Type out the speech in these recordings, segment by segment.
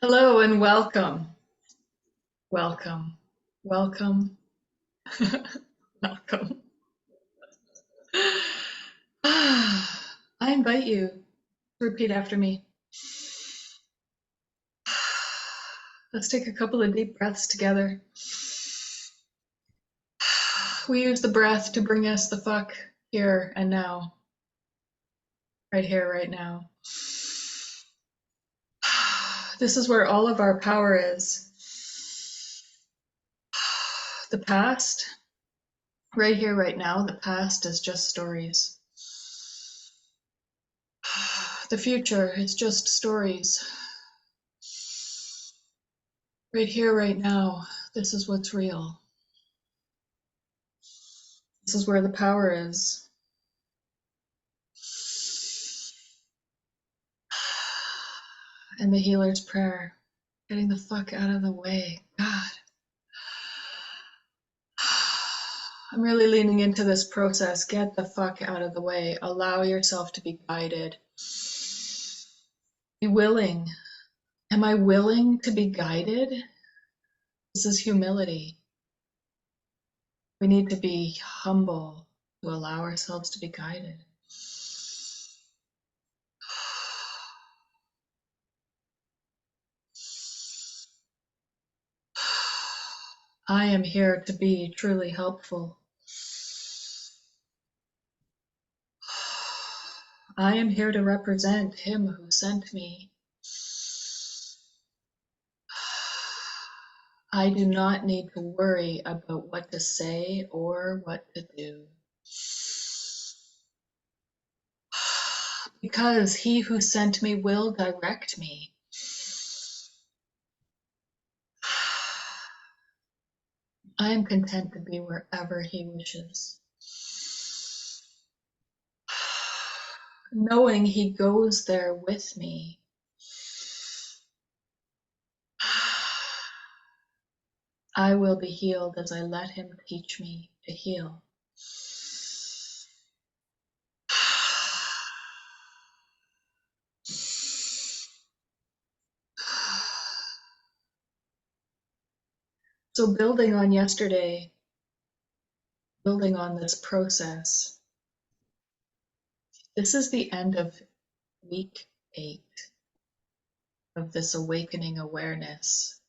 Hello and welcome. Welcome. Welcome. Welcome. I invite you to repeat after me. Let's take a couple of deep breaths together. We use the breath to bring us the fuck here and now. Right here, right now. This is where all of our power is. The past, right here, right now, the past is just stories. The future is just stories. Right here, right now, this is what's real. This is where the power is. And the healer's prayer, getting the fuck out of the way. God. I'm really leaning into this process. Get the fuck out of the way. Allow yourself to be guided. Be willing. Am I willing to be guided? This is humility. We need to be humble to allow ourselves to be guided. I am here to be truly helpful. I am here to represent him who sent me. I do not need to worry about what to say or what to do. Because he who sent me will direct me. I am content to be wherever he wishes. Knowing he goes there with me. I will be healed as I let him teach me to heal. So building on yesterday, building on this process, this is the end of week 8 of this awakening awareness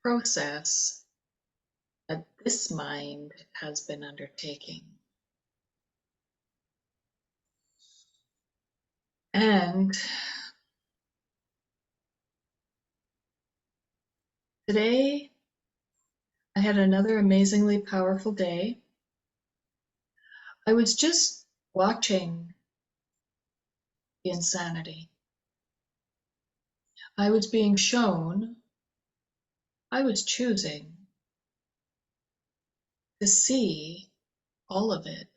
process that this mind has been undertaking. And today, I had another amazingly powerful day. I was just watching the insanity. I was being shown, I was choosing to see all of it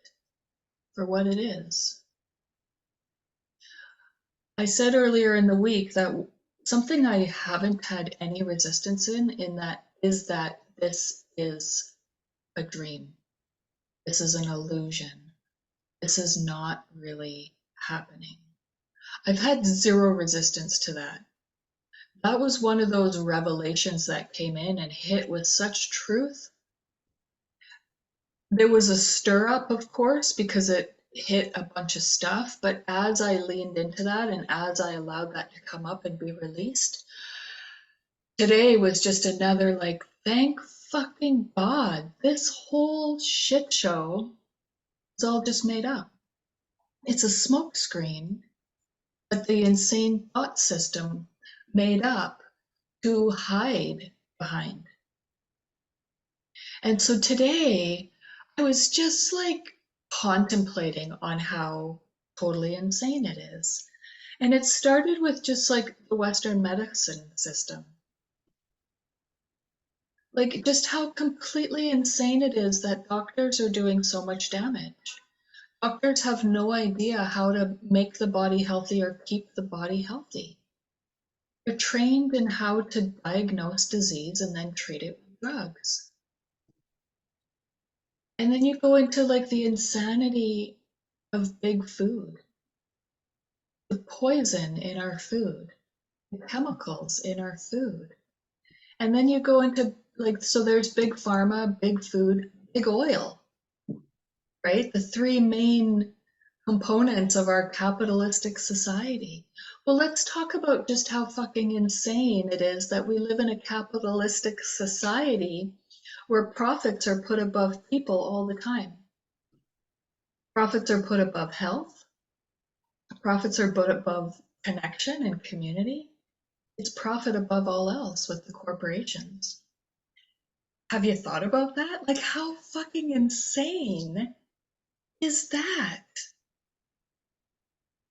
for what it is. I said earlier in the week that something I haven't had any resistance in that is that this is a dream. This is an illusion. This is not really happening. I've had zero resistance to that. That was one of those revelations that came in and hit with such truth. There was a stir up, of course, because it hit a bunch of stuff. But as I leaned into that and as I allowed that to come up and be released, today was just another like, thank fucking God, this whole shit show is all just made up. It's a smokescreen that the insane thought system made up to hide behind. And so today I was just like contemplating on how totally insane it is. And it started with just like the Western medicine system. Like just how completely insane it is that doctors are doing so much damage. Doctors have no idea how to make the body healthy or keep the body healthy. They're trained in how to diagnose disease and then treat it with drugs. And then you go into like the insanity of big food, the poison in our food. the chemicals in our food. And then you go into like, so there's big pharma, big food, big oil, right? The three main components of our capitalistic society. Well, let's talk about just how fucking insane it is that we live in a capitalistic society where profits are put above people all the time. Profits are put above health. Profits are put above connection and community. It's profit above all else with the corporations. Have you thought about that? Like, how fucking insane is that?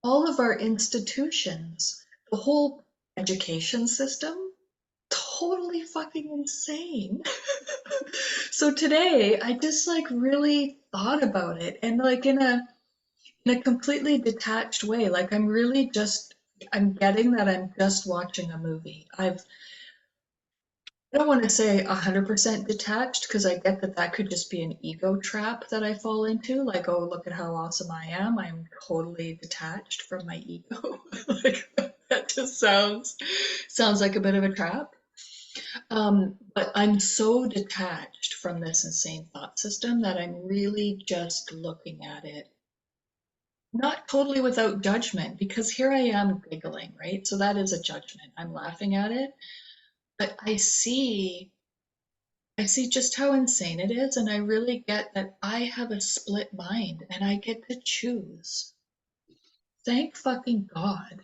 All of our institutions, the whole education system, totally fucking insane. So today I just like really thought about it, and like in a completely detached way. Like I'm getting that I'm just watching a movie. I don't want to say 100% detached because I get that that could just be an ego trap that I fall into. Like, oh, look at how awesome I am. I'm totally detached from my ego. Like that just sounds like a bit of a trap. But I'm so detached from this insane thought system that I'm really just looking at it, not totally without judgment, because here I am giggling, right? So that is a judgment. I'm laughing at it, but I see just how insane it is, and I really get that I have a split mind and I get to choose. Thank fucking God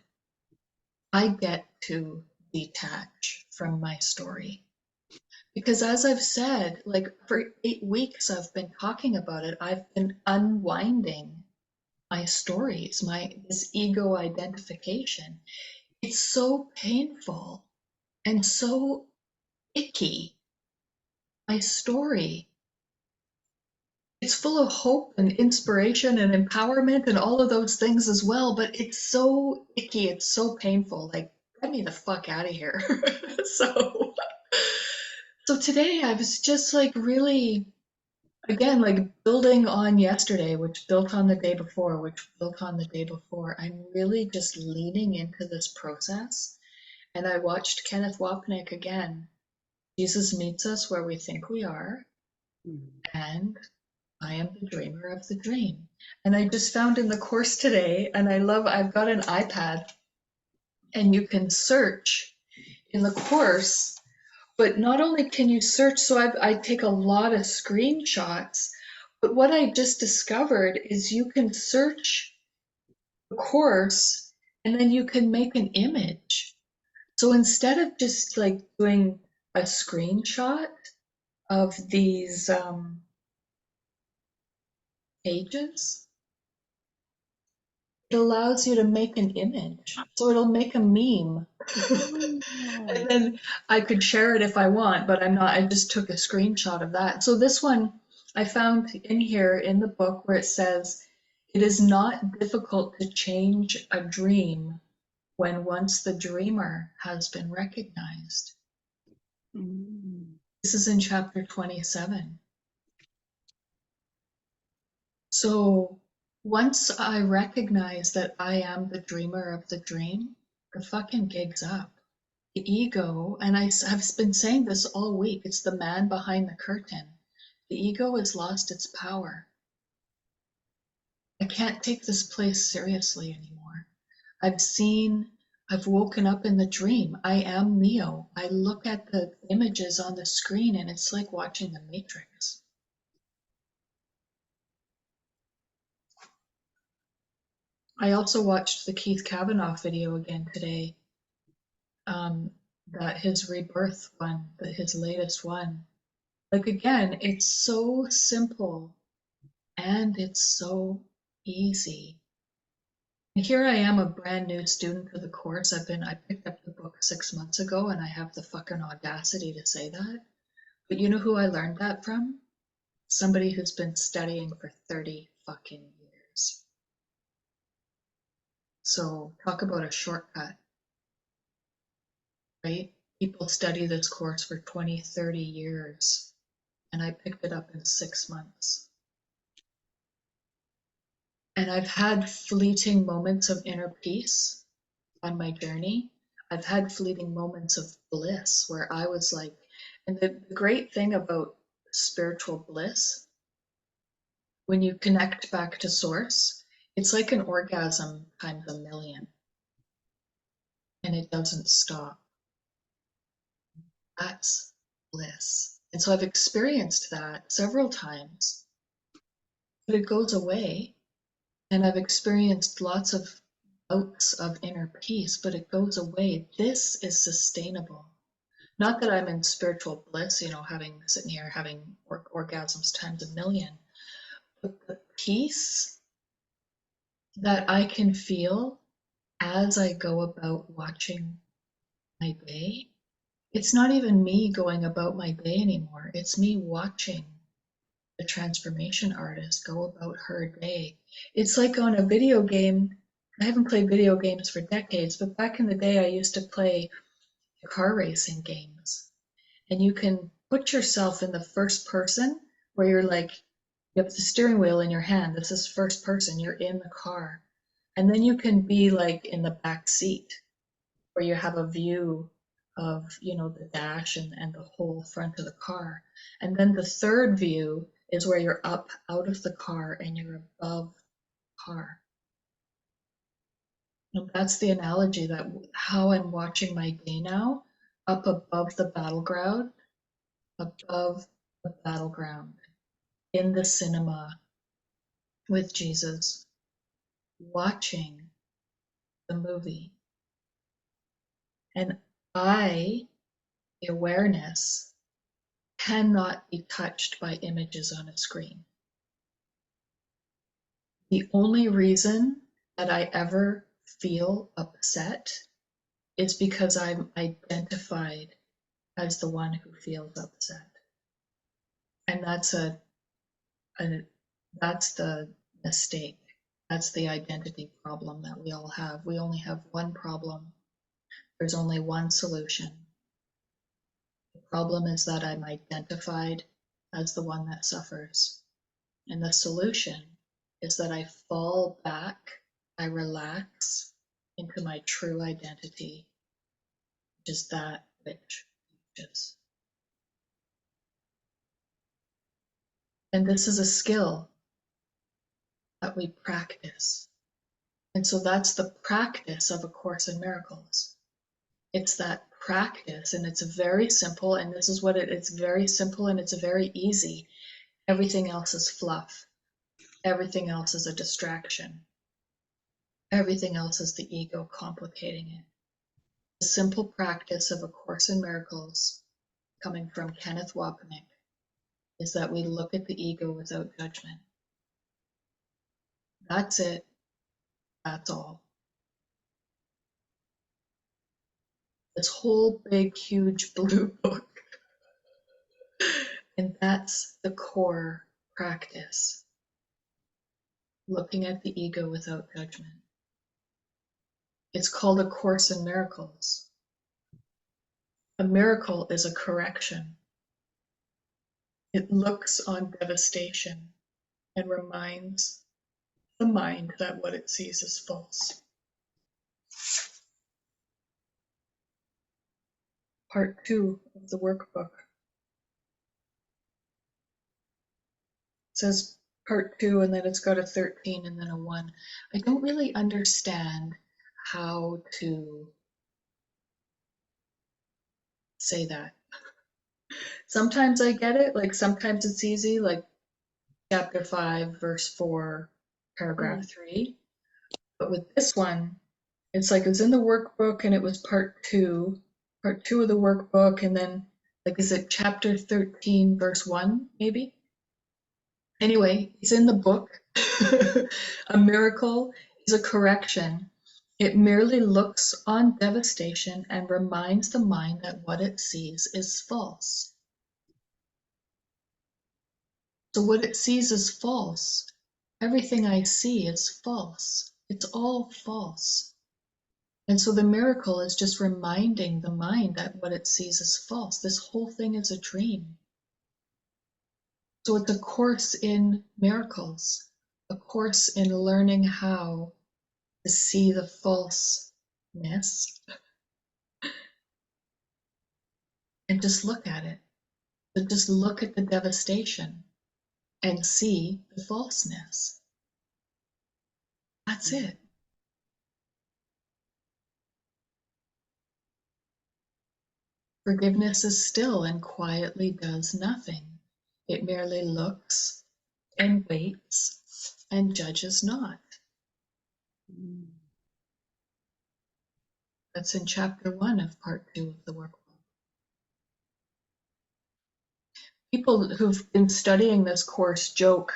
I get to detach from my story. Because as I've said, like for 8 weeks I've been talking about it, I've been unwinding my stories, my this ego identification. It's so painful and so icky. My story, it's full of hope and inspiration and empowerment and all of those things as well, but it's so icky, it's so painful. Like, get me the fuck out of here. so so today I was just like really, again, like building on yesterday, which built on the day before, which built on the day before. I'm really just leaning into this process. And I watched Kenneth Wapnick again. Jesus meets us where we think we are, and I am the dreamer of the dream. And I just found in the course today, and I've got an iPad, and you can search in the course, but not only can you search, so I take a lot of screenshots, but what I just discovered is you can search the course and then you can make an image. So instead of just like doing a screenshot of these pages, it allows you to make an image. So it'll make a meme. And then I could share it if I want, but I'm not. I just took a screenshot of that. So this one I found in here in the book where it says, it is not difficult to change a dream when once the dreamer has been recognized. This is in chapter 27. So once I recognize that I am the dreamer of the dream, the fucking gig's up. The ego, and have been saying this all week, it's the man behind the curtain. The ego has lost its power. I can't take this place seriously anymore. I've woken up in the dream. I am Neo. I look at the images on the screen and it's like watching the Matrix. I also watched the Keith Kavanaugh video again today, that his rebirth one, his latest one. Like again, it's so simple and it's so easy. And here I am, a brand new student of the course. I picked up the book 6 months ago and I have the fucking audacity to say that. But you know who I learned that from? Somebody who's been studying for 30 fucking years. So talk about a shortcut, right? People study this course for 20, 30 years, and I picked it up in 6 months. And I've had fleeting moments of inner peace on my journey. I've had fleeting moments of bliss where I was like, and the great thing about spiritual bliss, when you connect back to source, it's like an orgasm times a million, and it doesn't stop. That's bliss. And so I've experienced that several times, but it goes away. And I've experienced lots of bouts of inner peace, but it goes away. This is sustainable. Not that I'm in spiritual bliss, sitting here having orgasms times a million, but the peace that I can feel as I go about watching my day. It's not even me going about my day anymore. It's me watching the transformation artist go about her day. It's like on a video game. I haven't played video games for decades, but back in the day, I used to play car racing games. And you can put yourself in the first person where you're like, you have the steering wheel in your hand. This is first person. You're in the car. And then you can be like in the back seat where you have a view of, the dash and the whole front of the car. And then the third view is where you're up out of the car and you're above the car. And that's the analogy that how I'm watching my day now, up above the battleground, in the cinema with Jesus, watching the movie. And the awareness, cannot be touched by images on a screen. The only reason that I ever feel upset is because I'm identified as the one who feels upset. And that's that's the mistake. That's the identity problem that we all have. We only have one problem. There's only one solution. The problem is that I'm identified as the one that suffers. And the solution is that I fall back, I relax into my true identity, which is that which teaches. And this is a skill that we practice. And so that's the practice of A Course in Miracles. It's that practice, and it's very simple, and this is what it's very simple and it's very easy. Everything else is fluff. Everything else is a distraction. Everything else is the ego complicating it. The simple practice of A Course in Miracles, coming from Kenneth Wapnick, is that we look at the ego without judgment. That's it. That's all. This whole big, huge blue book. And that's the core practice. Looking at the ego without judgment. It's called A Course in Miracles. A miracle is a correction. It looks on devastation and reminds the mind that what it sees is false. Part 2 of the workbook says part 2, and then it's got a 13 and then a 1. I don't really understand how to say that. Sometimes I get it, like sometimes it's easy, like chapter 5, verse 4, paragraph 3. But with this one, it's like it's in the workbook and it was part 2 of the workbook, and then like, is it chapter 13, verse 1, maybe? Anyway, it's in the book. A miracle is a correction. It merely looks on devastation and reminds the mind that what it sees is false. So what it sees is false. Everything I see is false. It's all false. And so the miracle is just reminding the mind that what it sees is false. This whole thing is a dream. So it's a course in miracles, a course in learning how to see the falseness and just look at it. So just look at the devastation and see the falseness. That's it. Forgiveness is still and quietly does nothing. It merely looks and waits and judges not. That's in chapter 1 of part 2 of the workbook. People who've been studying this course joke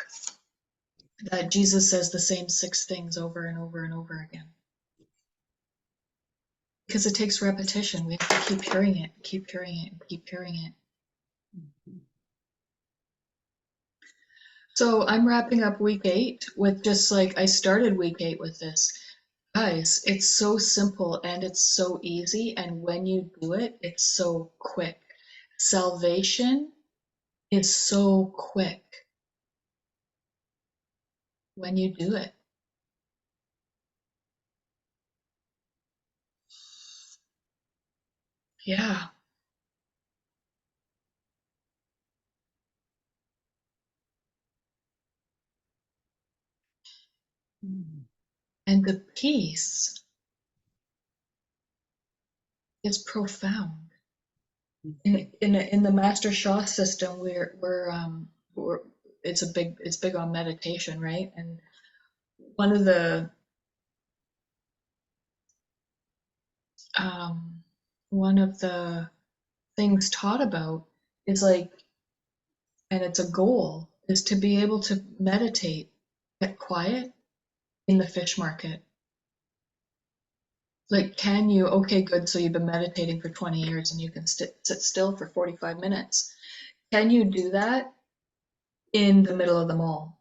that Jesus says the same 6 things over and over and over again. Because it takes repetition. We have to keep hearing it, keep hearing it, and keep hearing it. So I'm wrapping up week 8 with just like I started week 8 with this. Guys, it's so simple and it's so easy. And when you do it, it's so quick. Salvation is so quick when you do it. Yeah. And the peace is profound. In the Master Sha system, we're it's big on meditation, right? And one of the um, one of the things taught about is like, and it's a goal, is to be able to meditate, get quiet in the fish market. Like, can you, okay, good, so you've been meditating for 20 years and you can sit still for 45 minutes. Can you do that in the middle of the mall,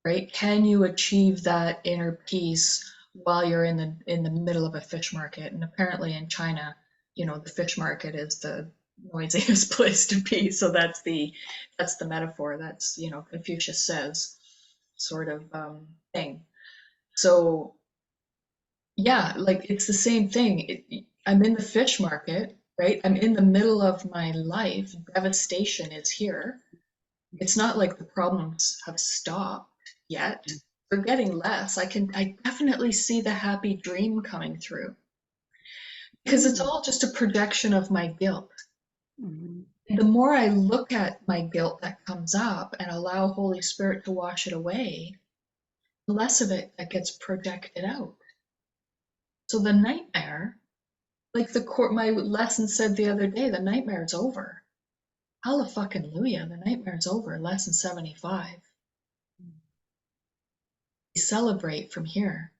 right? Can you achieve that inner peace while you're in the middle of a fish market? And apparently in China, the fish market is the noisiest place to be. So that's the metaphor. That's, Confucius says sort of thing. So yeah, like it's the same thing. I'm in the fish market, right? I'm in the middle of my life. Devastation is here. It's not like the problems have stopped yet. They're getting less. I definitely see the happy dream coming through because it's all just a projection of my guilt. The more I look at my guilt that comes up and allow Holy Spirit to wash it away, the less of it that gets projected out. So the nightmare, like my lesson said the other day, the nightmare's over. Hallelujah, the nightmare's over. Lesson 75. We celebrate from here.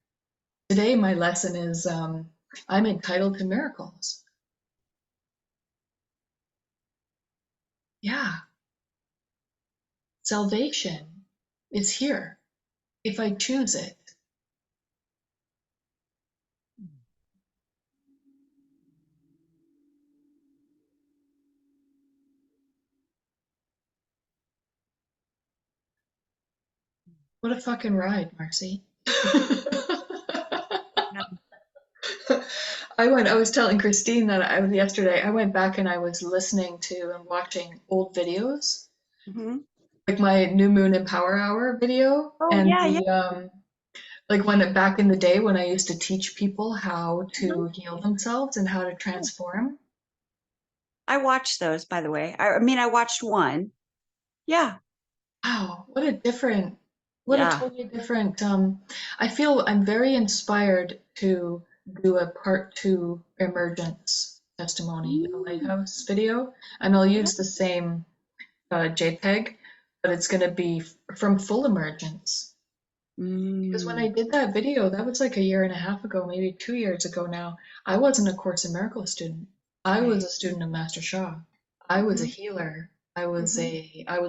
Today, my lesson is I'm entitled to miracles. Yeah. Salvation is here if I choose it. What a fucking ride, Marcy. I was telling Christine that yesterday, I went back and I was listening to and watching old videos, like my New Moon and Power Hour video, and like back in the day when I used to teach people how to heal themselves and how to transform. I watched those, by the way. I mean, I watched one. Yeah. Wow, what a totally different, I feel I'm very inspired to do a part 2 emergence testimony, a lighthouse video, and I'll use the same JPEG, but it's going to be from full emergence. Because when I did that video, that was like a year and a half ago, maybe 2 years ago now, I wasn't a Course in Miracles student. I was a student of Master Sha. I was a healer. I was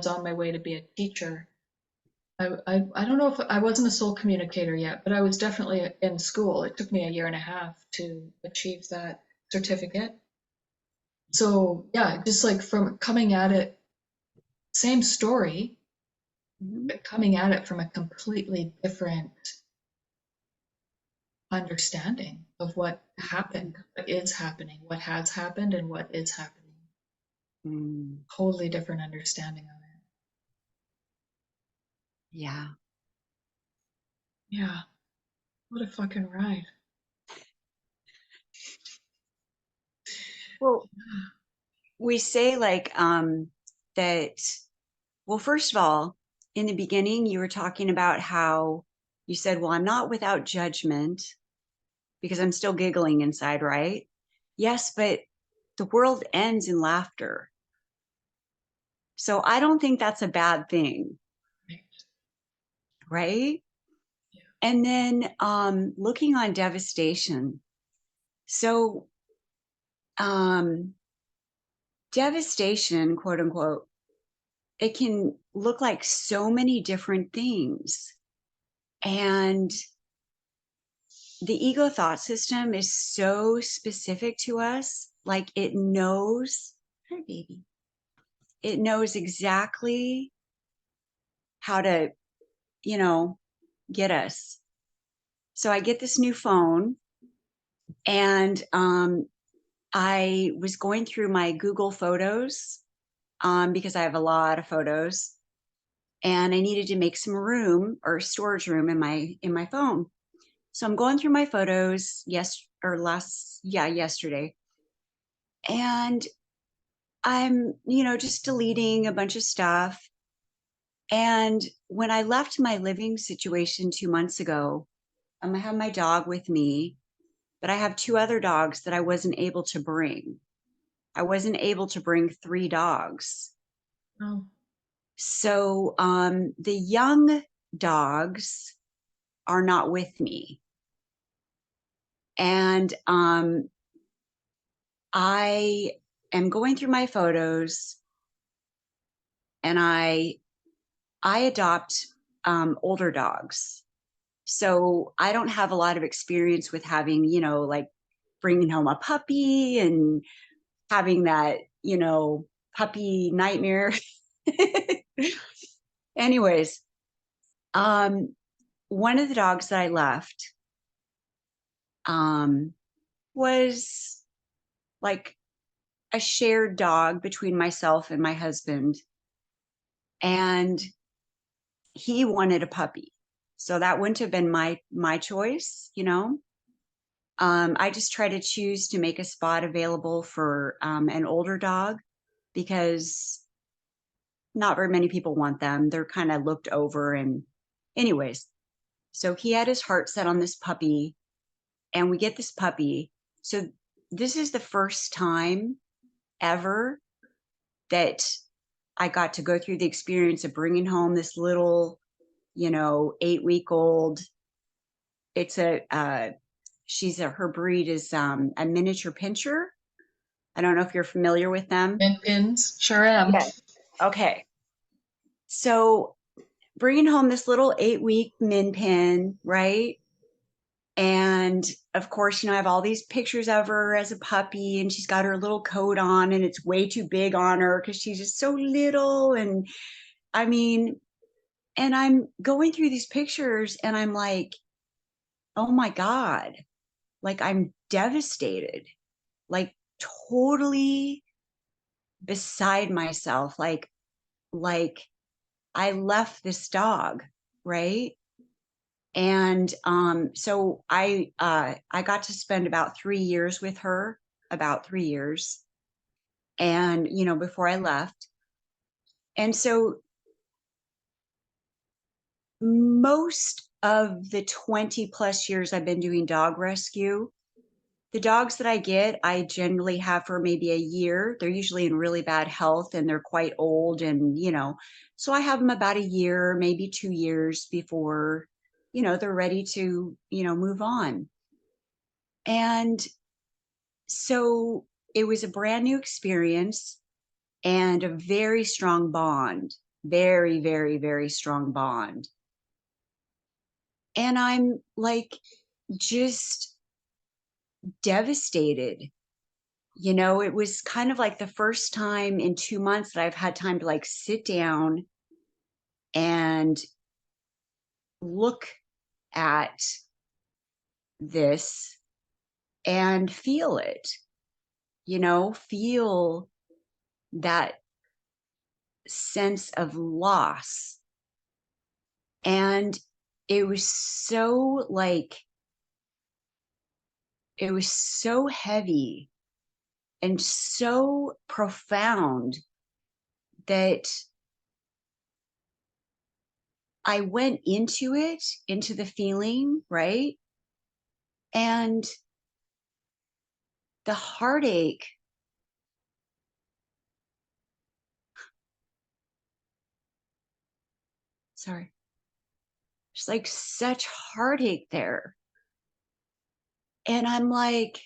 on my way to be a teacher. I don't know if I wasn't a soul communicator yet, but I was definitely in school. It took me a year and a half to achieve that certificate. So yeah, just like from coming at it, same story, but coming at it from a completely different understanding of what happened, what is happening, what has happened, and what is happening. Mm, Totally different understanding of it. yeah. Yeah. What a fucking ride. Well, we say like that, well, first of all, in the beginning, you were talking about how you said, well, I'm not without judgment because I'm still giggling inside, right? Yes, but the world ends in laughter. So I don't think that's a bad thing, Right. right? Yeah. And then looking on devastation. So um devastation, quote unquote, it can look like so many different things. And the ego thought system is so specific to us. Like it knows, hi, baby, it knows exactly how to, you know, get us. So I get this new phone and I was going through my Google Photos because I have a lot of photos and I needed to make some room or storage room in my phone. So I'm going through my photos yesterday. And I'm, just deleting a bunch of stuff. And when I left my living situation 2 months ago, I have my dog with me, but I have two other dogs that I wasn't able to bring. I wasn't able to bring three dogs. Oh, So the young dogs are not with me. And I am going through my photos and I adopt older dogs. So I don't have a lot of experience with having, like bringing home a puppy and having that, puppy nightmare. Anyways, um, one of the dogs that I left um, was like a shared dog between myself and my husband. And he wanted a puppy. So that wouldn't have been my choice. I just try to choose to make a spot available for an older dog because not very many people want them. They're kind of looked over. And, anyways, so he had his heart set on this puppy, and we get this puppy. So, this is the first time ever that I got to go through the experience of bringing home this little, 8-week old. It's her breed is a miniature pincher. I don't know if you're familiar with them. min pins. Sure am. Yes. Okay. So bringing home this little 8-week min pin, right? And of course, I have all these pictures of her as a puppy, and she's got her little coat on, and it's way too big on her because she's just so little. And I mean, and I'm going through these pictures and I'm like, oh my God, like I'm devastated, like totally beside myself. Like I left this dog, right? And so I got to spend about 3 years with her, about 3 years, and before I left. And so most of the 20 plus years I've been doing dog rescue, the dogs that I get, I generally have for maybe a year. They're usually in really bad health and they're quite old. And, so I have them about a year, maybe 2 years before, they're ready to, move on. And so it was a brand new experience and a very strong bond, very, very, very strong bond. And I'm like just devastated. It was kind of like the first time in 2 months that I've had time to like sit down and look at this and feel it, feel that sense of loss. And it was so like, it was so heavy and so profound that I went into it, into the feeling, right? And the heartache, sorry, there's like such heartache there. And I'm like,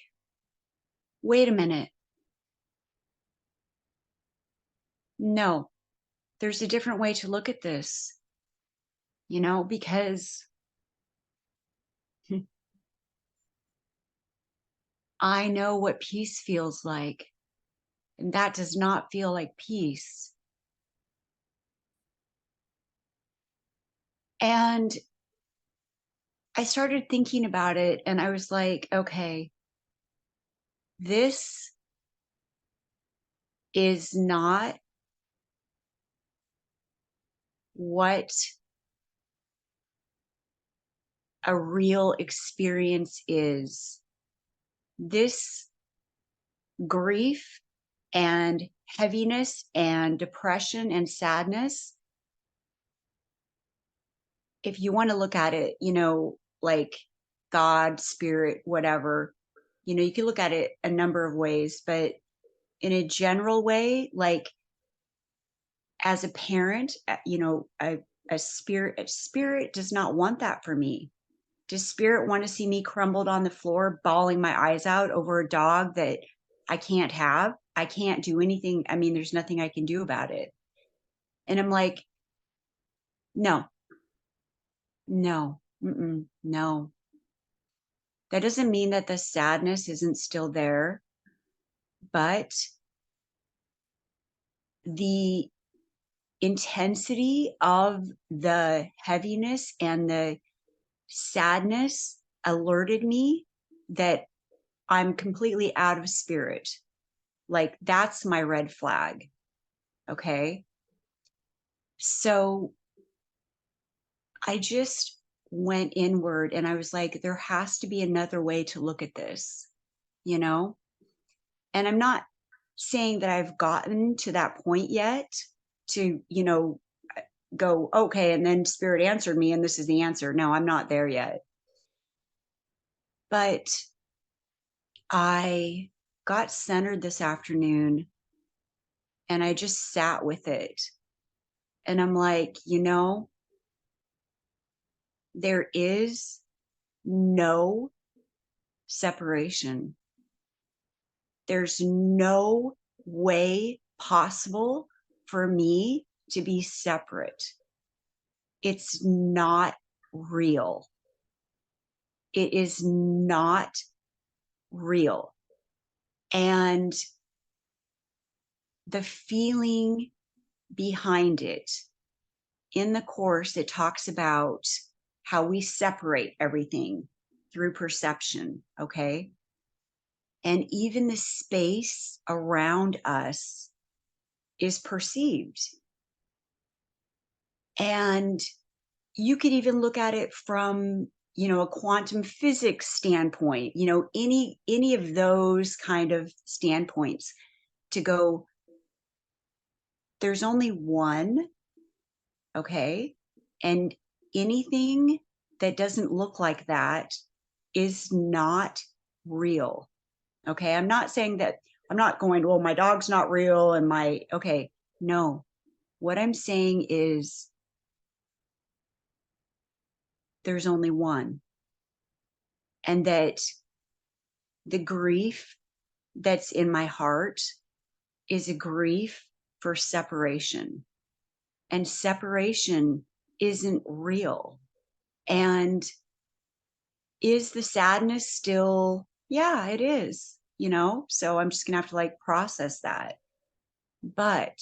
wait a minute. No, there's a different way to look at this, because I know what peace feels like. And that does not feel like peace. And I started thinking about it and I was like, okay, this is not what a real experience is. This grief and heaviness and depression and sadness, if you want to look at it, like God, spirit, whatever, you can look at it a number of ways, but in a general way, like as a parent, a spirit does not want that for me. Does spirit want to see me crumbled on the floor, bawling my eyes out over a dog that I can't have? I can't do anything. I mean, there's nothing I can do about it. And I'm like, no, no, no. That doesn't mean that the sadness isn't still there, but the intensity of the heaviness and the sadness alerted me that I'm completely out of spirit. Like, that's my red flag. Okay. So I just went inward and I was like, there has to be another way to look at this, you know? And I'm not saying that I've gotten to that point yet to, go, okay, and then spirit answered me and this is the answer. No, I'm not there yet. But I got centered this afternoon and I just sat with it. And I'm like, there is no separation. There's no way possible for me to be separate. It's not real. It is not real. And the feeling behind it, in the course, it talks about how we separate everything through perception. Okay. And even the space around us is perceived. And you could even look at it from, a quantum physics standpoint, any of those kind of standpoints, to go, there's only one. Okay. And anything that doesn't look like that is not real. Okay. I'm not saying that, I'm not going, well, my dog's not real and okay. No, what I'm saying is there's only one. And that the grief that's in my heart is a grief for separation. And separation isn't real. And is the sadness still? Yeah, it is, So I'm just going to have to process that. But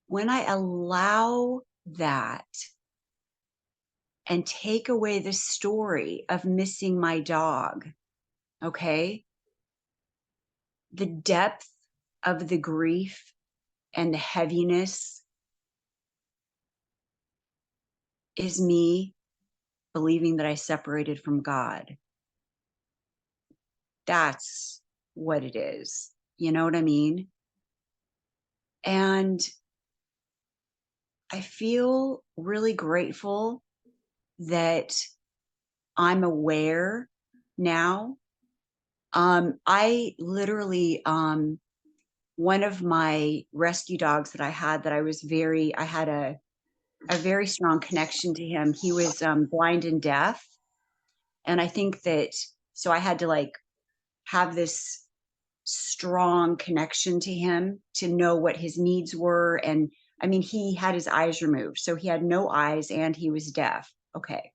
when I allow that and take away the story of missing my dog, okay, the depth of the grief and the heaviness is me believing that I separated from God. That's what it is. You know what I mean? And I feel really grateful that I'm aware now. I literally, one of my rescue dogs that I had that I had a very strong connection to him. He was blind and deaf. And I think that, so I had to like have this strong connection to him to know what his needs were. And I mean, he had his eyes removed. So he had no eyes and he was deaf. Okay.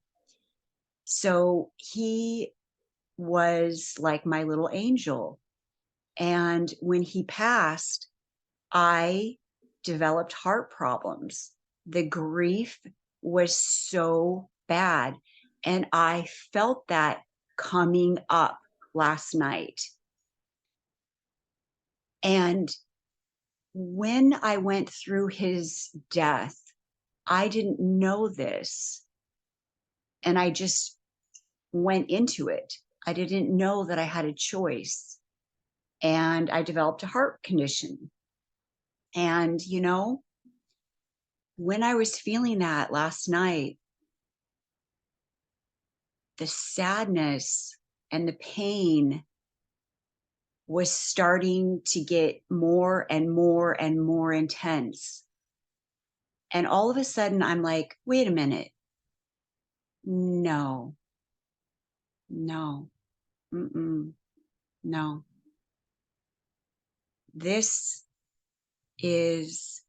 So he was like my little angel. And when he passed, I developed heart problems. The grief was so bad. And I felt that coming up last night. And when I went through his death, I didn't know this. And I just went into it. I didn't know that I had a choice. And I developed a heart condition. And, you know, when I was feeling that last night, the sadness and the pain was starting to get more and more and more intense. And all of a sudden, I'm like, wait a minute. No, no, mm-mm, no. This is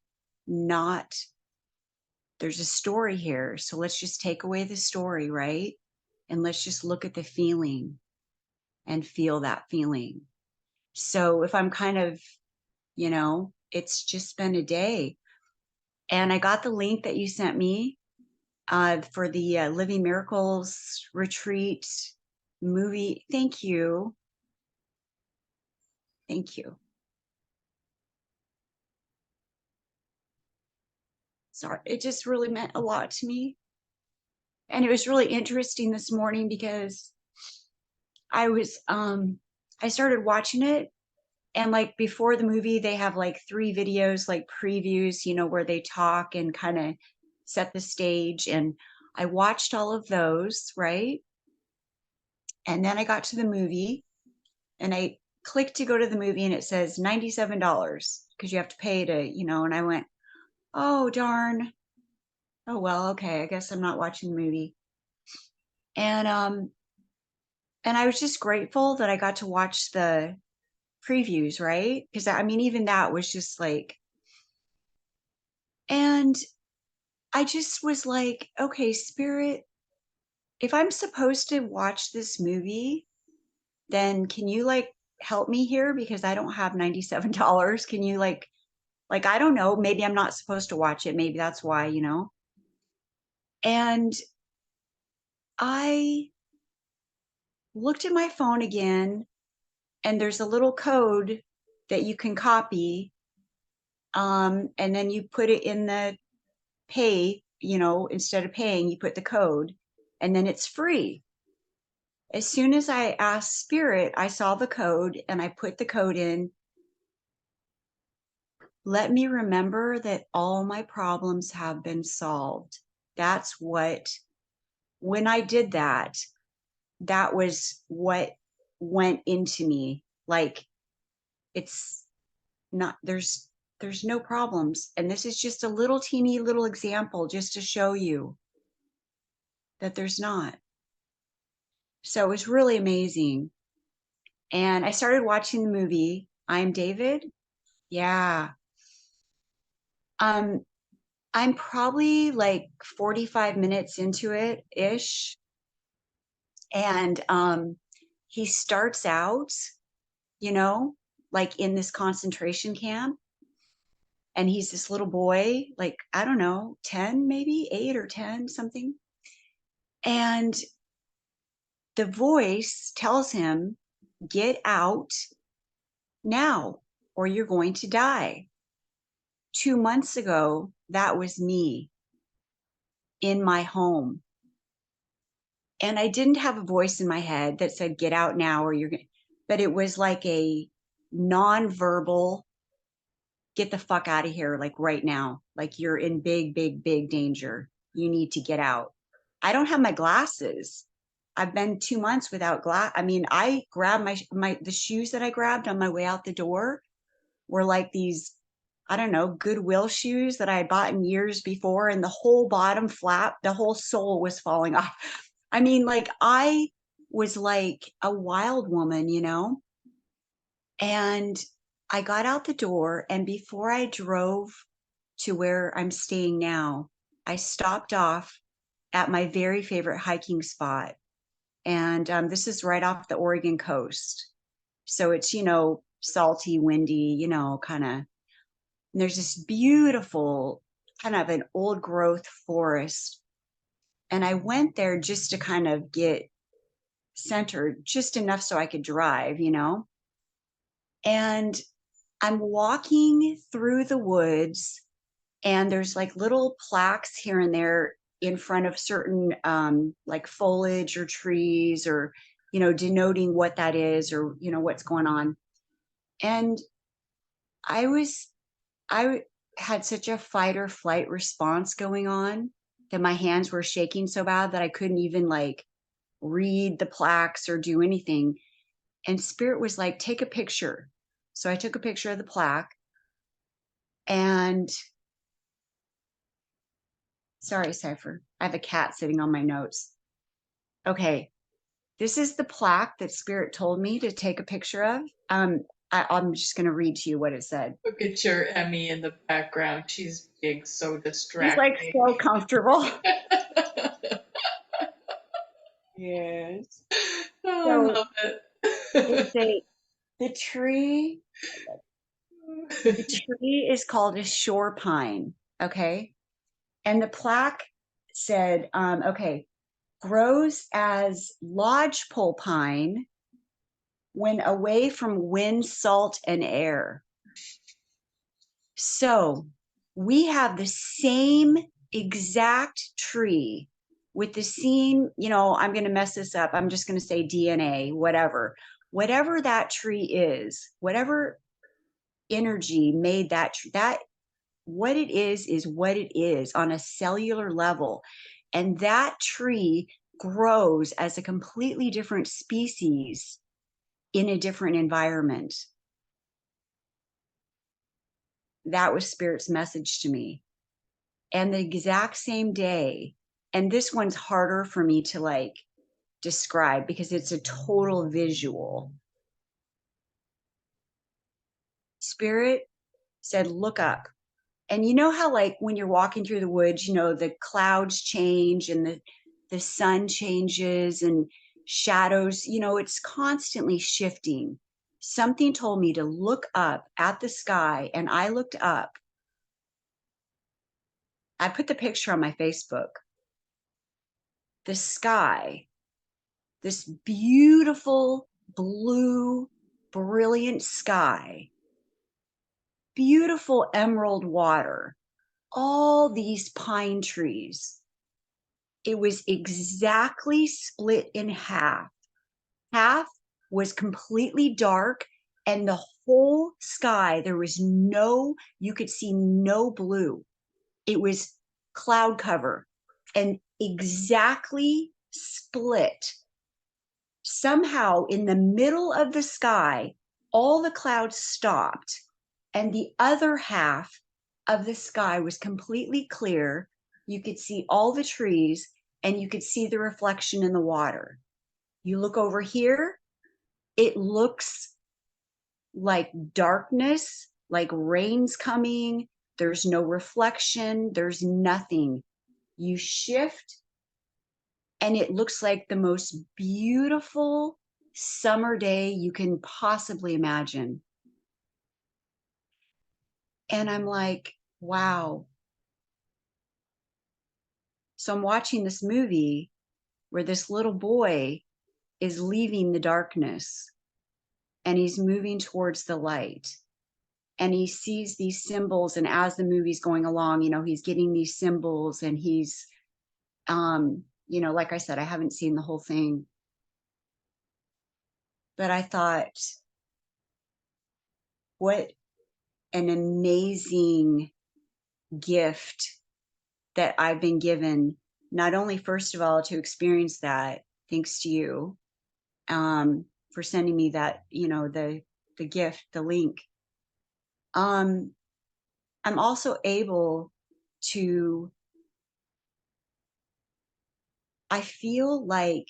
not, there's a story here. So let's just take away the story, right? And let's just look at the feeling and feel that feeling. So if I'm kind of, you know, it's just been a day. And I got the link that you sent me for the Living Miracles retreat movie. Thank you. Thank you. Sorry, it just really meant a lot to me. And it was really interesting this morning because I was I started watching it, and like before the movie they have like 3 videos like previews, you know, where they talk and kind of set the stage, and I watched all of those, right? And then I got to the movie and I clicked to go to the movie and it says $97 because you have to pay to, you know, and I went, "Oh darn. Oh well, okay, I guess I'm not watching the movie." And I was just grateful that I got to watch the previews, right? Because I mean, even that was just like, and I just was like, okay, Spirit, if I'm supposed to watch this movie, then can you like help me here? Because I don't have $97. Can you like, I don't know, maybe I'm not supposed to watch it. Maybe that's why, you know? And I looked at my phone again, and there's a little code that you can copy. And then you put it in the pay, you know, instead of paying, you put the code, and then it's free. As soon as I asked Spirit, I saw the code and I put the code in. Let me remember that all my problems have been solved. That's what, when I did that, that was what went into me. Like, it's not, there's no problems. And this is just a little teeny little example just to show you that there's not. So it was really amazing. And I started watching the movie, I'm David. Yeah. Um, I'm probably like 45 minutes into it ish. And he starts out, you know, like in this concentration camp. And he's this little boy, like, I don't know, 10, maybe 8 or 10, something. And the voice tells him, get out now. or you're going to die. 2 months ago, that was me in my home. And I didn't have a voice in my head that said, get out now, or you're going to, but it was like a nonverbal, get the fuck out of here, like right now. Like you're in big, big, big danger. You need to get out. I don't have my glasses. I've been 2 months without glass. I mean, I grabbed the shoes that I grabbed on my way out the door were like these, I don't know, Goodwill shoes that I had bought in years before, and the whole bottom flap, the whole sole was falling off. I mean, like I was like a wild woman, you know? And I got out the door, and before I drove to where I'm staying now, I stopped off at my very favorite hiking spot. And this is right off the Oregon coast. So it's, salty, windy, kind of. There's this beautiful kind of an old growth forest. And I went there just to kind of get centered, just enough so I could drive. And I'm walking through the woods, and there's like little plaques here and there in front of certain like foliage or trees, or denoting what that is, or what's going on. And I was I had such a fight or flight response going on that my hands were shaking so bad that I couldn't even like read the plaques or do anything. And Spirit was like, take a picture. So I took a picture of the plaque. And sorry, Cypher, I have a cat sitting on my notes. Okay, this is the plaque that Spirit told me to take a picture of. I'm just going to read to you what it said. Look at your Emmy in the background. She's being so He's like distracting. so comfortable. Yes. Oh, I So love it's it. the tree. The tree is called a shore pine. Okay. And the plaque said, okay, grows as lodgepole pine when away from wind, salt, and air. So we have the same exact tree with the same, I'm going to mess this up. I'm just going to say DNA, whatever that tree is, whatever energy made that what it is what it is on a cellular level. And that tree grows as a completely different species in a different environment. That was Spirit's message to me. And the exact same day, and this one's harder for me to like describe because it's a total visual. Spirit said, look up. And you know how like when you're walking through the woods, the clouds change and the sun changes and shadows, it's constantly shifting. Something told me to look up at the sky, and I looked up. I put the picture on my Facebook. The sky, this beautiful blue, brilliant sky, beautiful emerald water, all these pine trees. It was exactly split in half. Half was completely dark, and the whole sky, you could see no blue. It was cloud cover and exactly split. Somehow, in the middle of the sky, all the clouds stopped, and the other half of the sky was completely clear. You could see all the trees, and you could see the reflection in the water. You look over here, it looks like darkness, like rain's coming. There's no reflection, there's nothing. You shift, and it looks like the most beautiful summer day you can possibly imagine. And I'm like, wow. So I'm watching this movie where this little boy is leaving the darkness and he's moving towards the light. and he sees these symbols, and as the movie's going along, he's getting these symbols, and he's like I said, I haven't seen the whole thing, but I thought, what an amazing gift that I've been given, not only first of all to experience that, thanks to you, for sending me that, the gift, the link. um I'm also able to, I feel like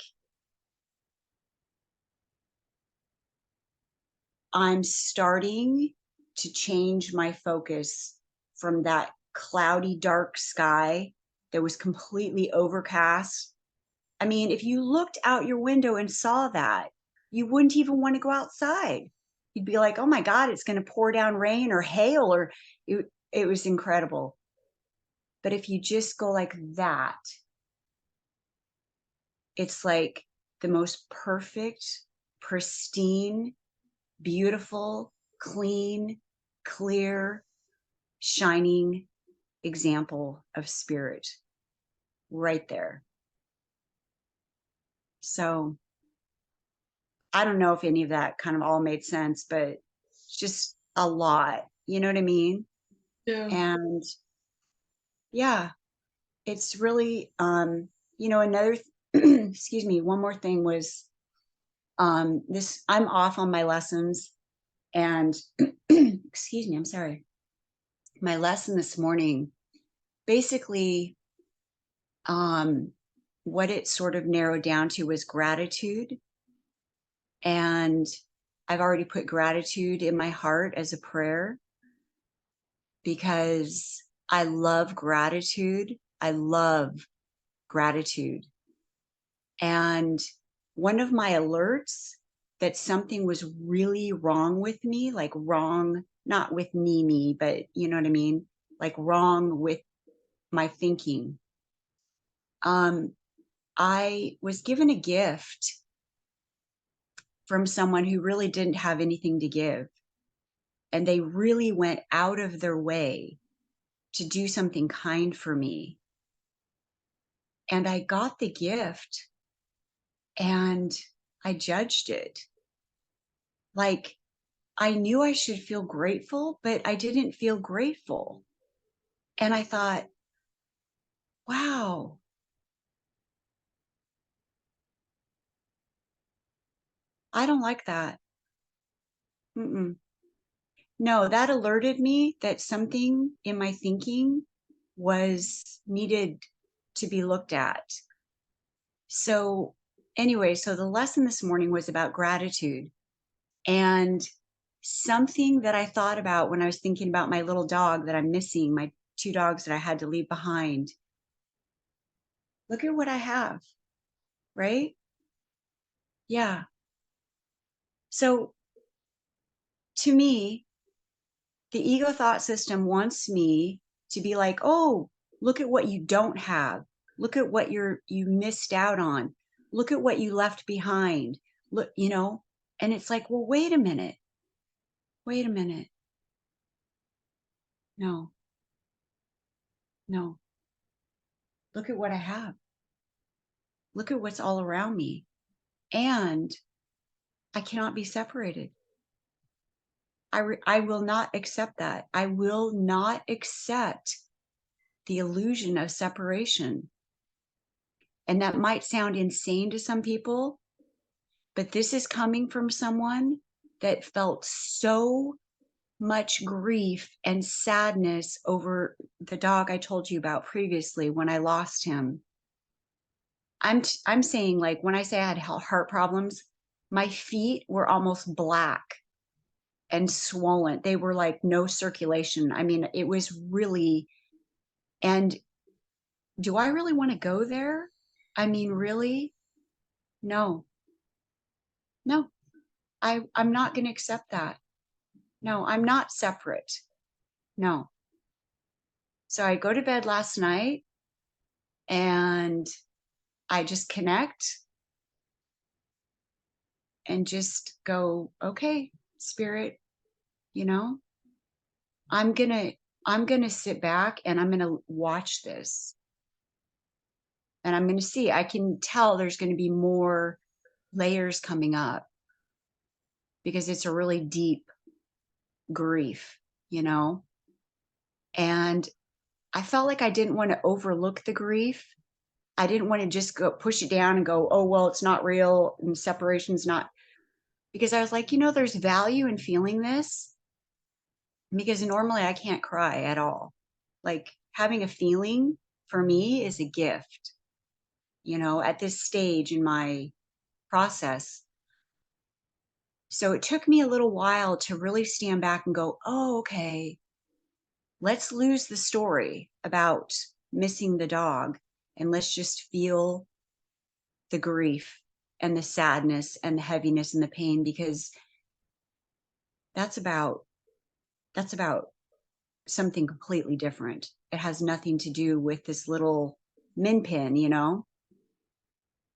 I'm starting to change my focus from that cloudy, dark sky that was completely overcast. I mean, if you looked out your window and saw that, you wouldn't even want to go outside. You'd be like, oh my God, it's going to pour down rain or hail, or it was incredible. But if you just go like that, it's like the most perfect, pristine, beautiful, clean, clear, shining example of spirit right there. So I don't know if any of that kind of all made sense, but it's just a lot. You know what I mean? Yeah. And yeah, it's really, another, excuse me, one more thing was, this, I'm off on my lessons, and excuse me, I'm sorry. My lesson this morning, basically, um, what it sort of narrowed down to was gratitude. And I've already put gratitude in my heart as a prayer, because I love gratitude. I love gratitude. And one of my alerts that something was really wrong with me, like wrong, not with me, but you know what I mean? Like wrong with my thinking. Um, I was given a gift from someone who really didn't have anything to give. And they really went out of their way to do something kind for me. And I got the gift and I judged it. Like, I knew I should feel grateful, but I didn't feel grateful. And I thought, wow, I don't like that. Mm-mm. No, that alerted me that something in my thinking was needed to be looked at. So, anyway, so the lesson this morning was about gratitude. And something that I thought about when I was thinking about my little dog that I'm missing, my two dogs that I had to leave behind. Look at what I have, right? Yeah. So to me, the ego thought system wants me to be like, oh, look at what you don't have. Look at what you missed out on. Look at what you left behind. Look, and it's like, well, wait a minute. Wait a minute. No, no. Look at what I have. Look at what's all around me. And I cannot be separated. I will not accept that. I will not accept the illusion of separation. And that might sound insane to some people, but this is coming from someone that felt so much grief and sadness over the dog I told you about previously when I lost him. I'm saying, like, when I say I had heart problems, my feet were almost black and swollen. They were like no circulation. I mean, it was really, and do I really want to go there? I mean, really? No, no, I'm not going to accept that. No, I'm not separate. No. So I go to bed last night and I just connect and just go, okay, spirit, you know, I'm gonna I'm gonna sit back and I'm gonna watch this and I'm gonna see. I can tell there's gonna be more layers coming up because it's a really deep grief, you know? And I felt like I didn't want to overlook the grief. I didn't want to just go push it down and go, oh, well, it's not real and separation's not, because I was like, there's value in feeling this because normally I can't cry at all. Like having a feeling for me is a gift, at this stage in my process. So it took me a little while to really stand back and go, oh, okay, let's lose the story about missing the dog and let's just feel the grief and the sadness and the heaviness and the pain because that's about that's about something completely different. It has nothing to do with this little min pin.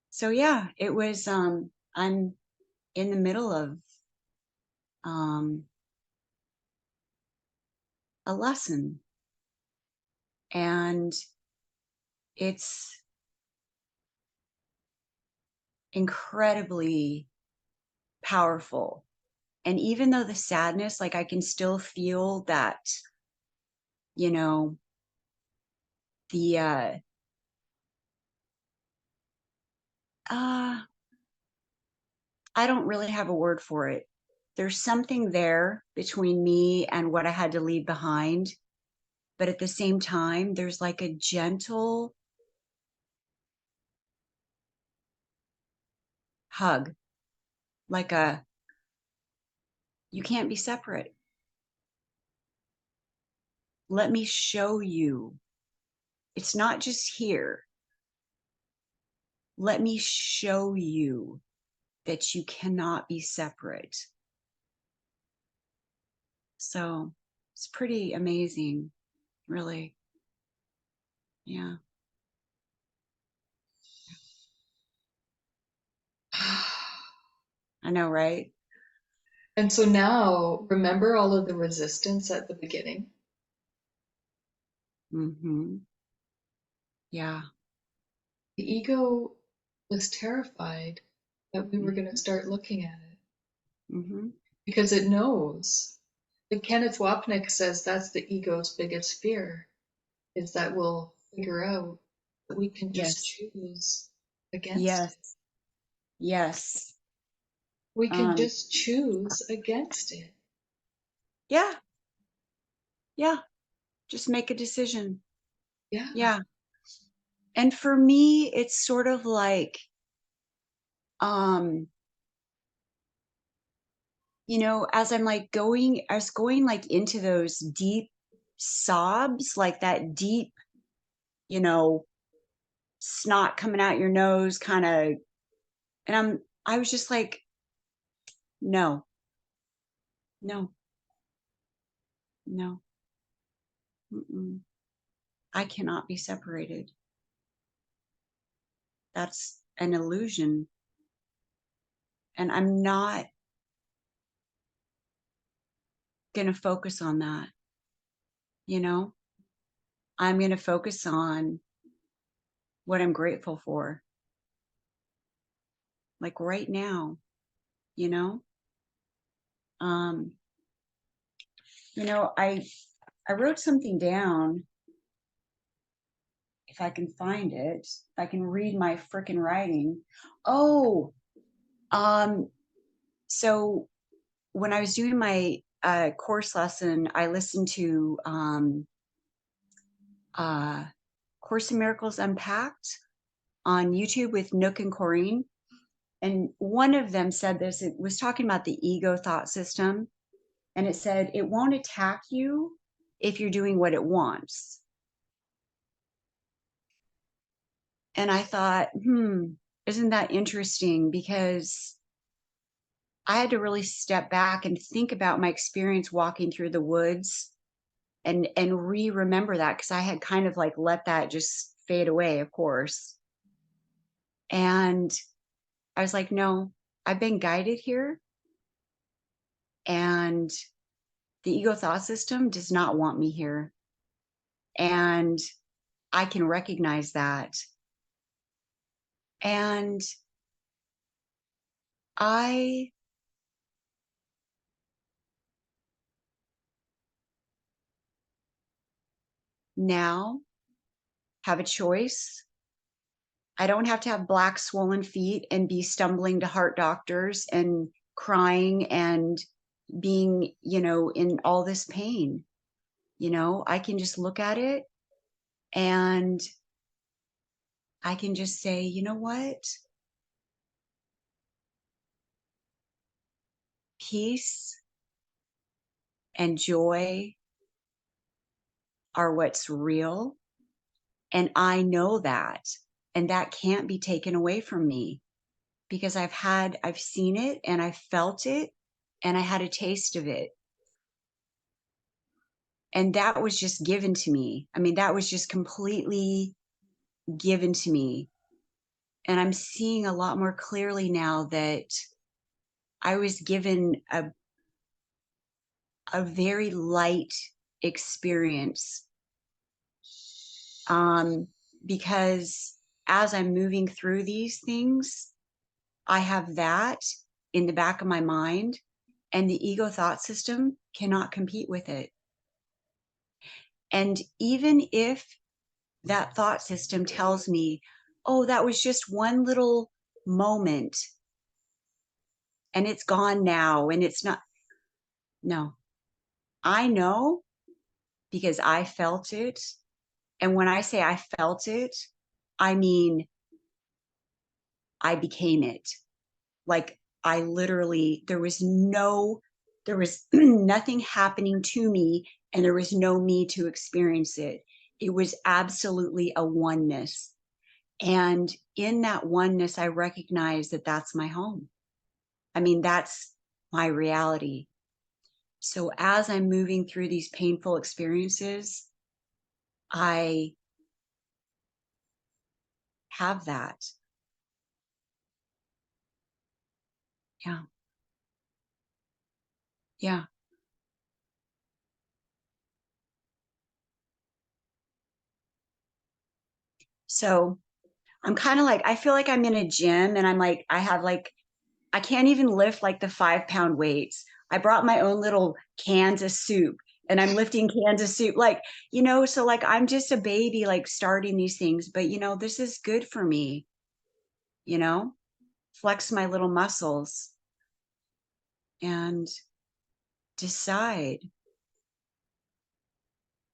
So yeah, it was I'm in the middle of um a lesson, and it's incredibly powerful. And even though the sadness, like I can still feel that, you know, the uh I don't really have a word for it. There's something there between me and what I had to leave behind, but at the same time, there's like a gentle hug, like a you can't be separate. Let me show you. It's not just here. Let me show you that you cannot be separate. So it's pretty amazing, really. Yeah, I know, right? And so now, remember all of the resistance at the beginning? Hmm. Yeah. The ego was terrified that we were going to Hmm. start looking at it Hmm. because it knows. Like Kenneth Wapnick says, that's the ego's biggest fear, is that we'll figure out that we can just Yes. choose against it. Yes. Yes. We can Um, just choose against it. yeah. Yeah. Just make a decision. Yeah. Yeah. And for me, it's sort of like, um, as I was going like into those deep sobs, like that deep, you know, snot coming out your nose kind of, and I was just like, no, no, no, mm-mm. I cannot be separated. That's an illusion. And I'm not going to focus on that. You know, I'm going to focus on what I'm grateful for, like right now, you know? Um, I wrote something down if I can find it, if I can read my freaking writing. Oh, um, so when I was doing my course lesson, I listened to uh, Course in Miracles Unpacked on YouTube with Nook and Corrine. And one of them said this, it was talking about the ego thought system. And it said, it won't attack you if you're doing what it wants. And I thought, isn't that interesting? Because I had to really step back and think about my experience walking through the woods and remember that because I had kind of like let that just fade away, of course. And I was like, no, I've been guided here. And The ego thought system does not want me here. And I can recognize that. And I now have a choice. I don't have to have black swollen feet and be stumbling to heart doctors and crying and being, in all this pain. I can just look at it and I can just say, you know what? Peace and joy are what's real. And I know that. And that can't be taken away from me because I've seen it and I felt it and I had a taste of it. And that was just given to me. I mean, that was just completely given to me. And I'm seeing a lot more clearly now that I was given a very light experience. Because as I'm moving through these things, I have that in the back of my mind, and the ego thought system cannot compete with it. And even if that thought system tells me, oh, that was just one little moment and it's gone now and it's not, no, I know because I felt it. And when I say I felt it, I mean, I became it. Like I literally, there was nothing happening to me and there was no me to experience it. It was absolutely a oneness. And in that oneness, I recognize that that's my home. I mean, that's my reality. So as I'm moving through these painful experiences, I have that. Yeah. Yeah. So I'm kind of like, I feel like I'm in a gym and I'm like, I can't even lift like the 5 pound weights. I brought my own little cans of soup and I'm lifting cans of soup. Like, so like I'm just a baby, like starting these things, but this is good for me, you know, flex my little muscles and decide.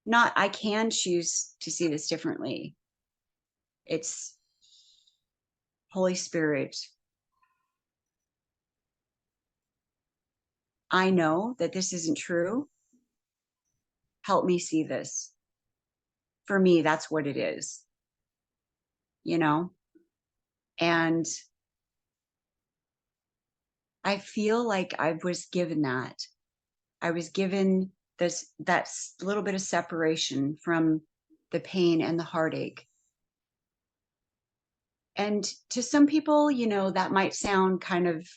Not, I can choose to see this differently. It's Holy Spirit. I know that this isn't true. Help me see this. For me, that's what it is, you know? And I feel like I was given that. I was given that little bit of separation from the pain and the heartache. And to some people, that might sound kind of,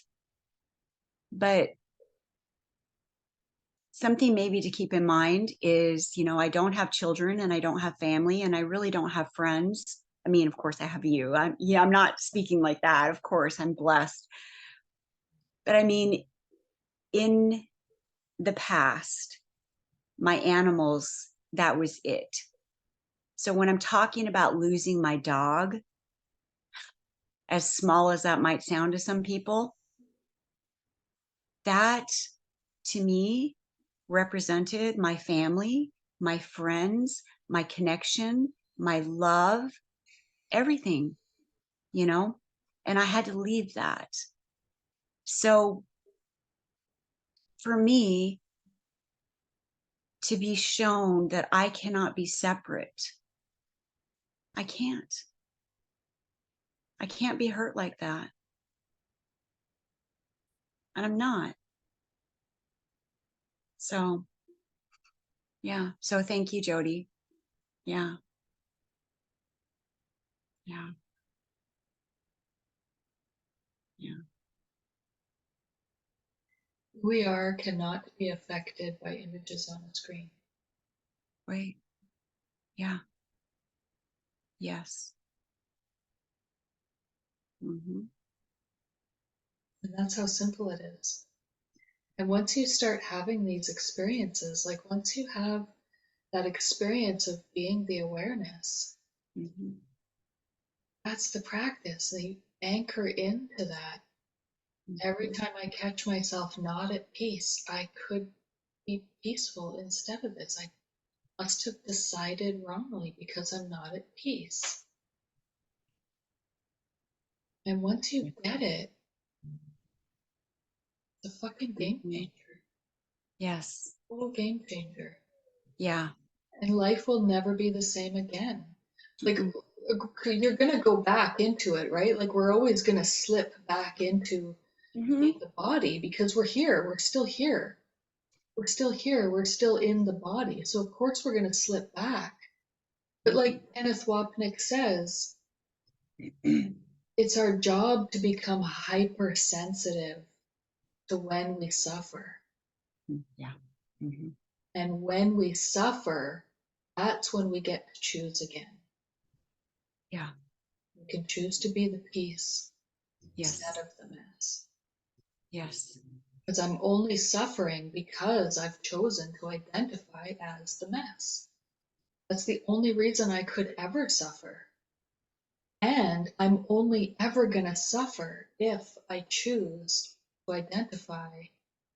but something maybe to keep in mind is, I don't have children and I don't have family and I really don't have friends. I mean, of course I have you. I'm not speaking like that. Of course, I'm blessed. But I mean, in the past, my animals, that was it. So when I'm talking about losing my dog, as small as that might sound to some people, that to me represented my family, my friends, my connection, my love, everything, you know, and I had to leave that. So for me to be shown that I cannot be separate, I can't. I can't be hurt like that. And I'm not. So, yeah. So thank you, Jody. Yeah. Yeah. Yeah. Who we are cannot be affected by images on a screen. Right. Yeah. Yes. Hmm. And that's how simple it is. And once you start having these experiences, like once you have that experience of being the awareness, Hmm. that's the practice. They anchor into that. Every Hmm. time I catch myself not at peace, I could be peaceful instead of this. I must have decided wrongly because I'm not at peace. And once you get it, it's a fucking game Hmm. changer. Yes. Total game changer. Yeah. And life will never be the same again. Like Mm-mm. you're gonna go back into it, right? Like we're always gonna slip back into Hmm. being the body because we're here. We're still here. We're still here. We're still in the body. So of course we're gonna slip back. But like Kenneth Wapnick says, it's our job to become hypersensitive to when we suffer. Yeah. Hmm. And when we suffer, that's when we get to choose again. Yeah. We can choose to be the peace instead Yes. of the mess. Yes. Because I'm only suffering because I've chosen to identify as the mess. That's the only reason I could ever suffer. And I'm only ever going to suffer if I choose to identify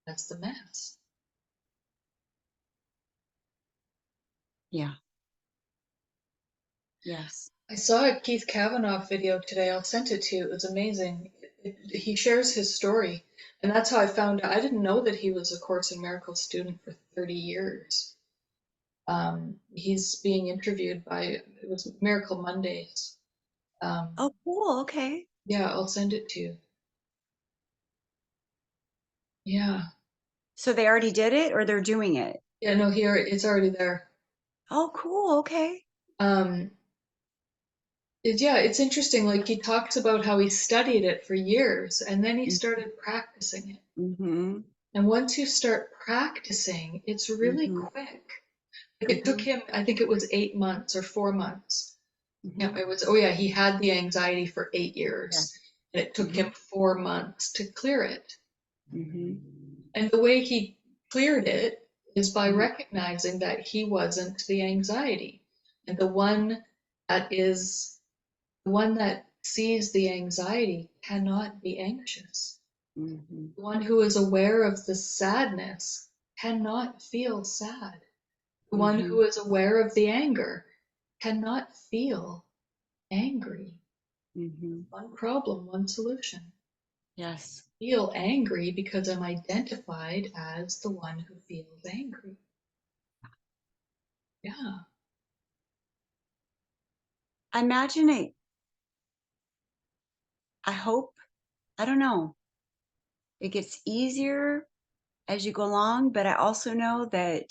as the mess. Yeah. Yes. I saw a Keith Kavanaugh video today. I'll send it to you. It was amazing. He shares his story. And that's how I found out. I didn't know that he was a Course in Miracles student for 30 years. He's being interviewed by, it was Miracle Mondays. Um, Oh, cool. Okay. yeah, I'll send it to you. Yeah. So they already did it or they're doing it? Yeah, no, here, it's already there. Oh, cool. Okay. Um, yeah, it's interesting. Like he talks about how he studied it for years and then he started practicing it. Mm-hmm. And once you start practicing, it's really Mm-hmm. quick. Like it took Mm-hmm. him, I think it was 8 months or 4 months. Yeah, Mm-hmm. it was, oh yeah, he had the anxiety for 8 years. Yes. And it took Mm-hmm. him 4 months to clear it. Mm-hmm. And the way he cleared it is by Mm-hmm. recognizing that he wasn't the anxiety. And the one that sees the anxiety cannot be anxious. Mm-hmm. The one who is aware of the sadness cannot feel sad. The one Mm-hmm. who is aware of the anger cannot feel angry. Mm-hmm. One problem, one solution. Yes. Feel angry because I'm identified as the one who feels angry. Yeah. I imagine it, I hope, I don't know, it gets easier as you go along, but I also know that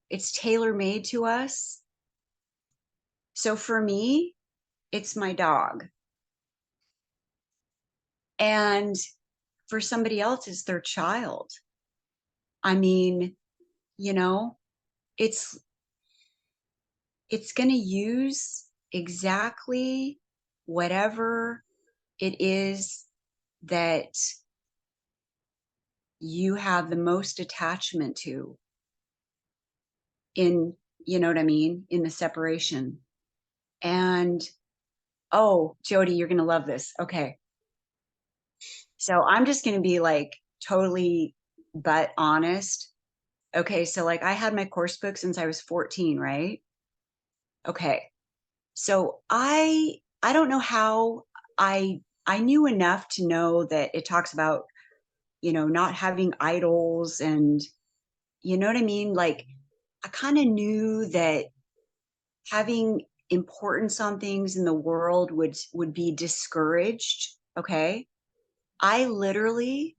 it's tailor made to us. So for me, it's my dog. And for somebody else, it's their child. I mean, you know, it's it's going to use exactly whatever it is that you have the most attachment to in, you know what I mean, in the separation. And oh, Jody, you're going to love this. Okay. So I'm just going to be like totally but honest. Okay. So like I had my course book since I was 14, right? Okay. So I don't know how I knew enough to know that it talks about, not having idols and you know what I mean? Like I kind of knew that having importance on things in the world would be discouraged. Okay. I literally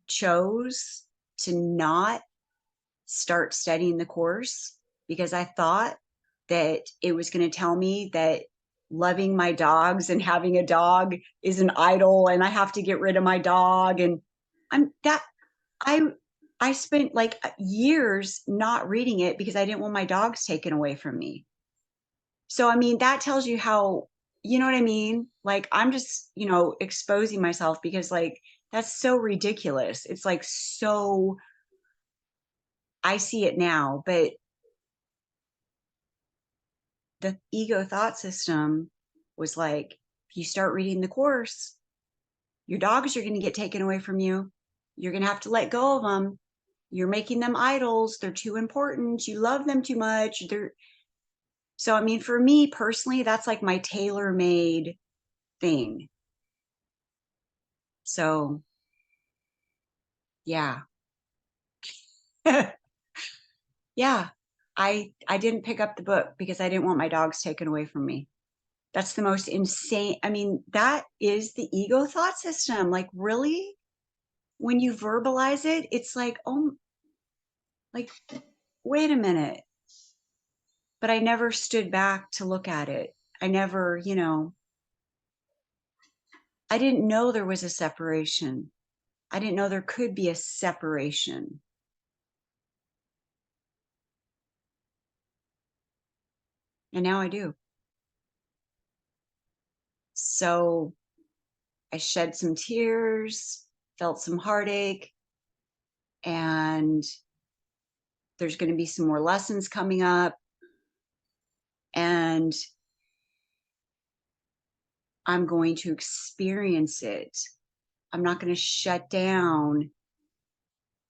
chose to not start studying the course because I thought that it was going to tell me that loving my dogs and having a dog is an idol and I have to get rid of my dog. And I'm that I I spent like years not reading it because I didn't want my dogs taken away from me. So I mean, that tells you how, you know what I mean? Like I'm just, exposing myself because like that's so ridiculous. It's like so I see it now, but the ego thought system was like, if you start reading the course, your dogs are going to get taken away from you. You're going to have to let go of them. You're making them idols. They're too important. You love them too much. So I mean, for me personally, that's like my tailor-made thing. So yeah. Yeah. I didn't pick up the book because I didn't want my dogs taken away from me. That's the most insane. I mean, that is the ego thought system. Like, really? When you verbalize it, it's like, oh, like, wait a minute. But I never stood back to look at it. I never, I didn't know there was a separation. I didn't know there could be a separation. And now I do. So I shed some tears, felt some heartache, and there's going to be some more lessons coming up. And I'm going to experience it. I'm not going to shut down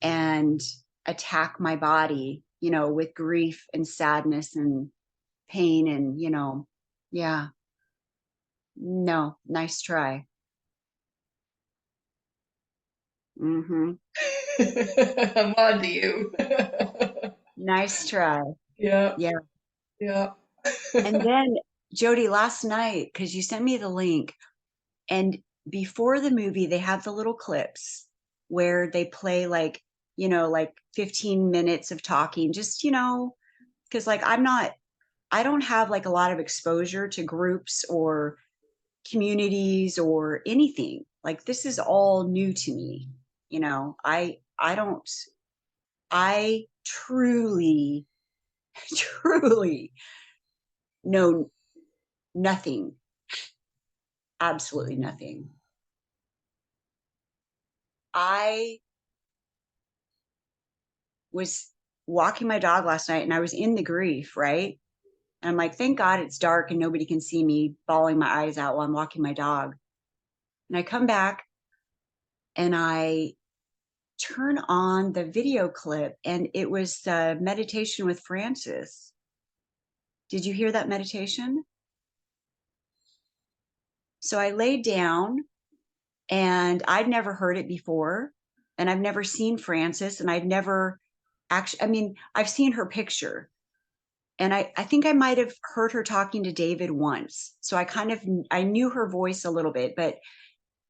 and attack my body, with grief and sadness and pain and, yeah, no, nice try. Hmm. I'm on to you. Nice try. Yeah, Yeah. yeah. And then Jody, last night, because you sent me the link, and before the movie, they have the little clips where they play like, like 15 minutes of talking, just, because like I don't have like a lot of exposure to groups or communities or anything. Like this is all new to me. I don't I truly truly know nothing, absolutely nothing. I was walking my dog last night and I was in the grief, right? And I'm like, thank God it's dark and nobody can see me bawling my eyes out while I'm walking my dog. And I come back and I turn on the video clip and it was the meditation with Francis. Did you hear that meditation? So I laid down and I'd never heard it before. And I've never seen Francis and I've never actually, I mean, I've seen her picture and I think I might have heard her talking to David once. So I knew her voice a little bit, but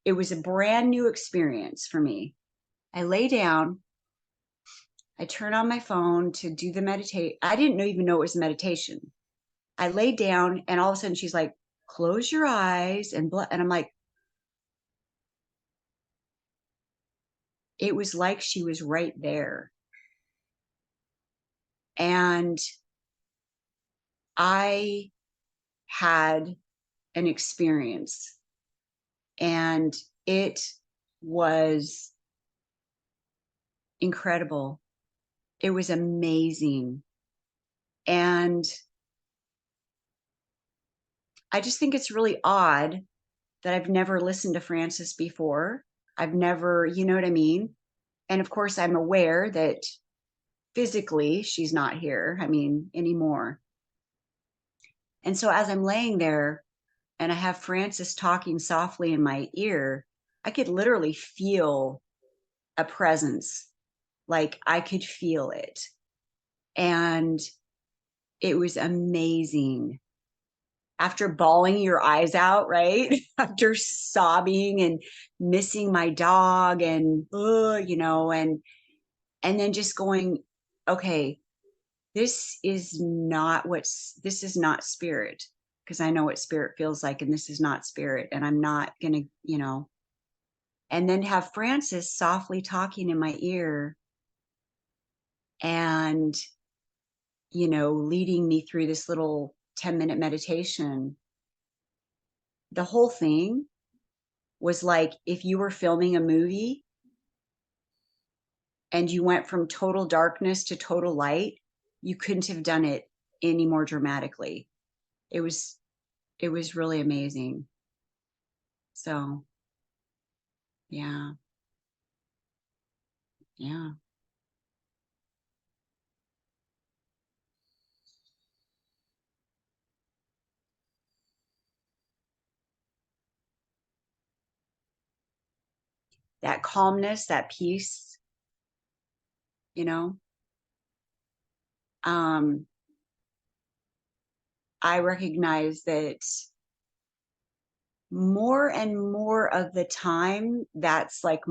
it was a brand new experience for me. I lay down, I turn on my phone to do the meditate. I didn't even know it was a meditation. I laid down and all of a sudden she's like, close your eyes and I'm like, it was like she was right there. And I had an experience and it was incredible. It was amazing. And I just think it's really odd that I've never listened to Frances before. I've never, you know what I mean? And of course, I'm aware that physically she's not here, I mean, anymore. And so as I'm laying there and I have Frances talking softly in my ear, I could literally feel a presence. Like I could feel it. And it was amazing. After bawling your eyes out, right? After sobbing and missing my dog and and then just going, okay, this is not spirit, because I know what spirit feels like and this is not spirit and I'm not going to, and then have Francis softly talking in my ear and, leading me through this little 10-minute meditation. The whole thing was like if you were filming a movie and you went from total darkness to total light, you couldn't have done it any more dramatically. It was it was really amazing. So, yeah, yeah. That calmness, that peace, you know. Um, I recognize that more and more of the time, that's like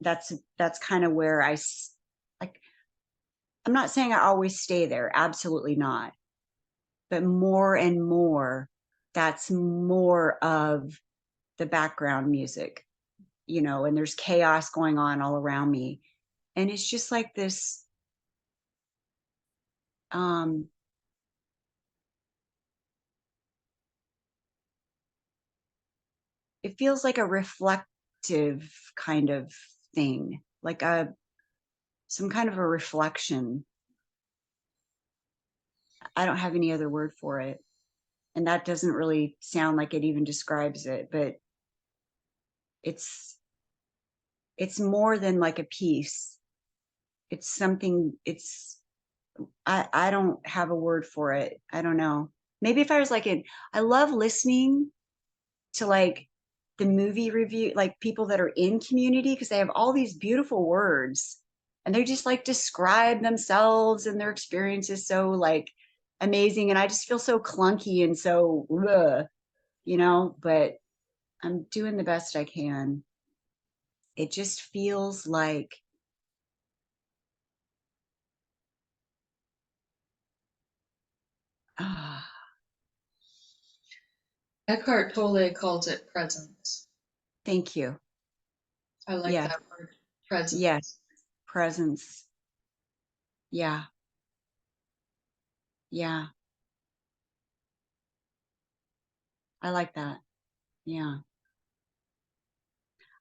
that's kind of where like, I'm not saying I always stay there, absolutely not. But more and more, that's more of the background music, and there's chaos going on all around me. And it's just like this, um, it feels like a reflective kind of thing, like some kind of a reflection. I don't have any other word for it. And that doesn't really sound like it even describes it, but it's it's more than like a piece. It's something, I don't have a word for it. I don't know. Maybe if I was like I love listening to like the movie review, like people that are in Community, because they have all these beautiful words and they just like describe themselves and their experiences so like amazing. And I just feel so clunky and so, ugh, but I'm doing the best I can. It just feels like, ah, Eckhart Tolle calls it presence. thank you. I like Yes, that word, yes, presence. presence. Yeah, yeah, I like that. Yeah.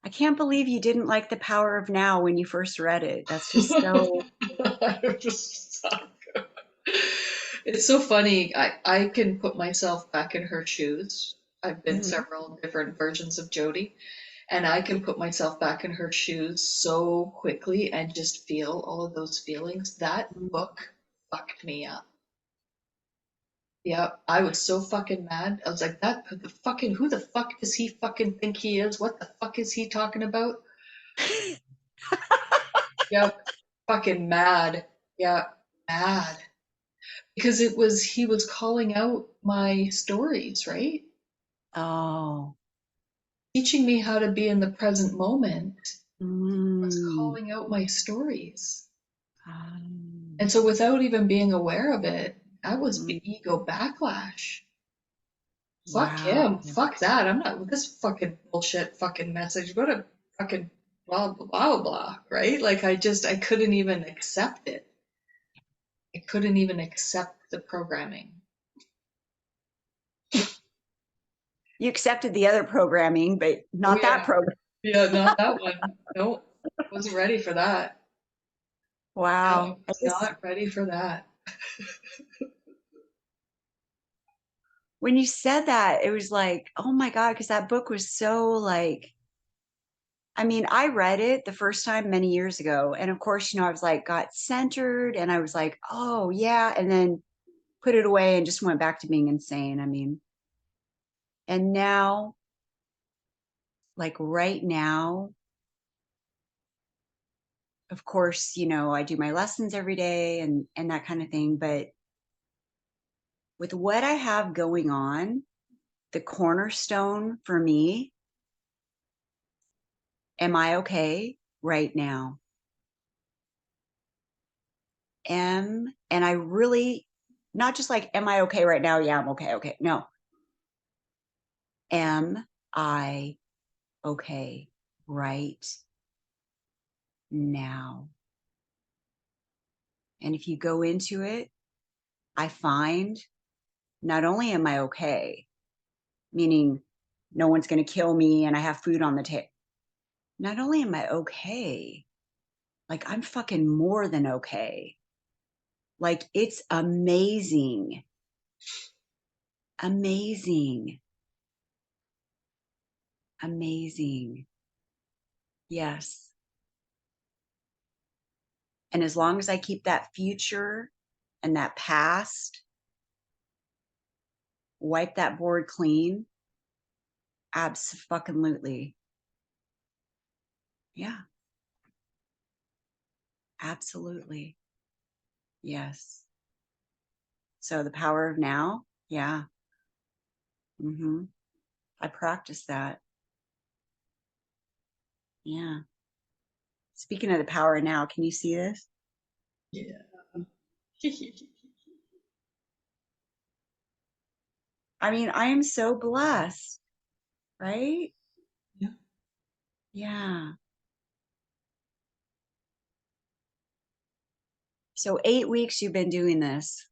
I can't believe you didn't like The Power of Now when you first read it. That's just so, I'm just It's so funny. I can put myself back in her shoes. I've been mhm. several different versions of Jody, and I can put myself back in her shoes so quickly and just feel all of those feelings. That book fucked me up. Yeah, I was so fucking mad. I was like, who the fuck does he fucking think he is? What the fuck is he talking about? Yep, fucking mad. Yeah, mad. Because he was calling out my stories, right? Oh, Teaching me how to be in the present moment was mm, calling out my stories. um, And so without even being aware of it, that was mm, ego backlash. Fuck wow. him. Fuck that. I'm not with this fucking bullshit fucking message. Go to fucking blah blah blah blah, right? Like I couldn't even accept it. I couldn't even accept the programming. You accepted the other programming, but Oh not that yeah. program. Yeah, not that one. Nope. Wasn't ready for that. No, I Wow. was not ready for that. When you said that, it was like, oh my God, because that book was so like, I mean, I read it the first time many years ago. And of course, I was like, got centered and I was like, oh yeah. And then put it away and just went back to being insane. I mean, and now, like right now, of course, I do my lessons every day and that kind of thing. But with what I have going on, the cornerstone for me, am I okay right now? And I really, not just like, am I okay right now? Yeah, I'm okay. Okay. No. Am I okay right now. And if you go into it, I find not only am I okay, meaning no one's going to kill me and I have food on the table. Not only am I okay, like I'm fucking more than okay. Like it's amazing. Amazing. Amazing. Yes. And as long as I keep that future and that past, wipe that board clean, absolutely. Yeah, absolutely. Yes. So the power of now, yeah. I practice that. Yeah. Speaking of the power of now, can you see this? Yeah. I mean, I am so blessed, right? Yeah. Yeah. So 8 weeks you've been doing this.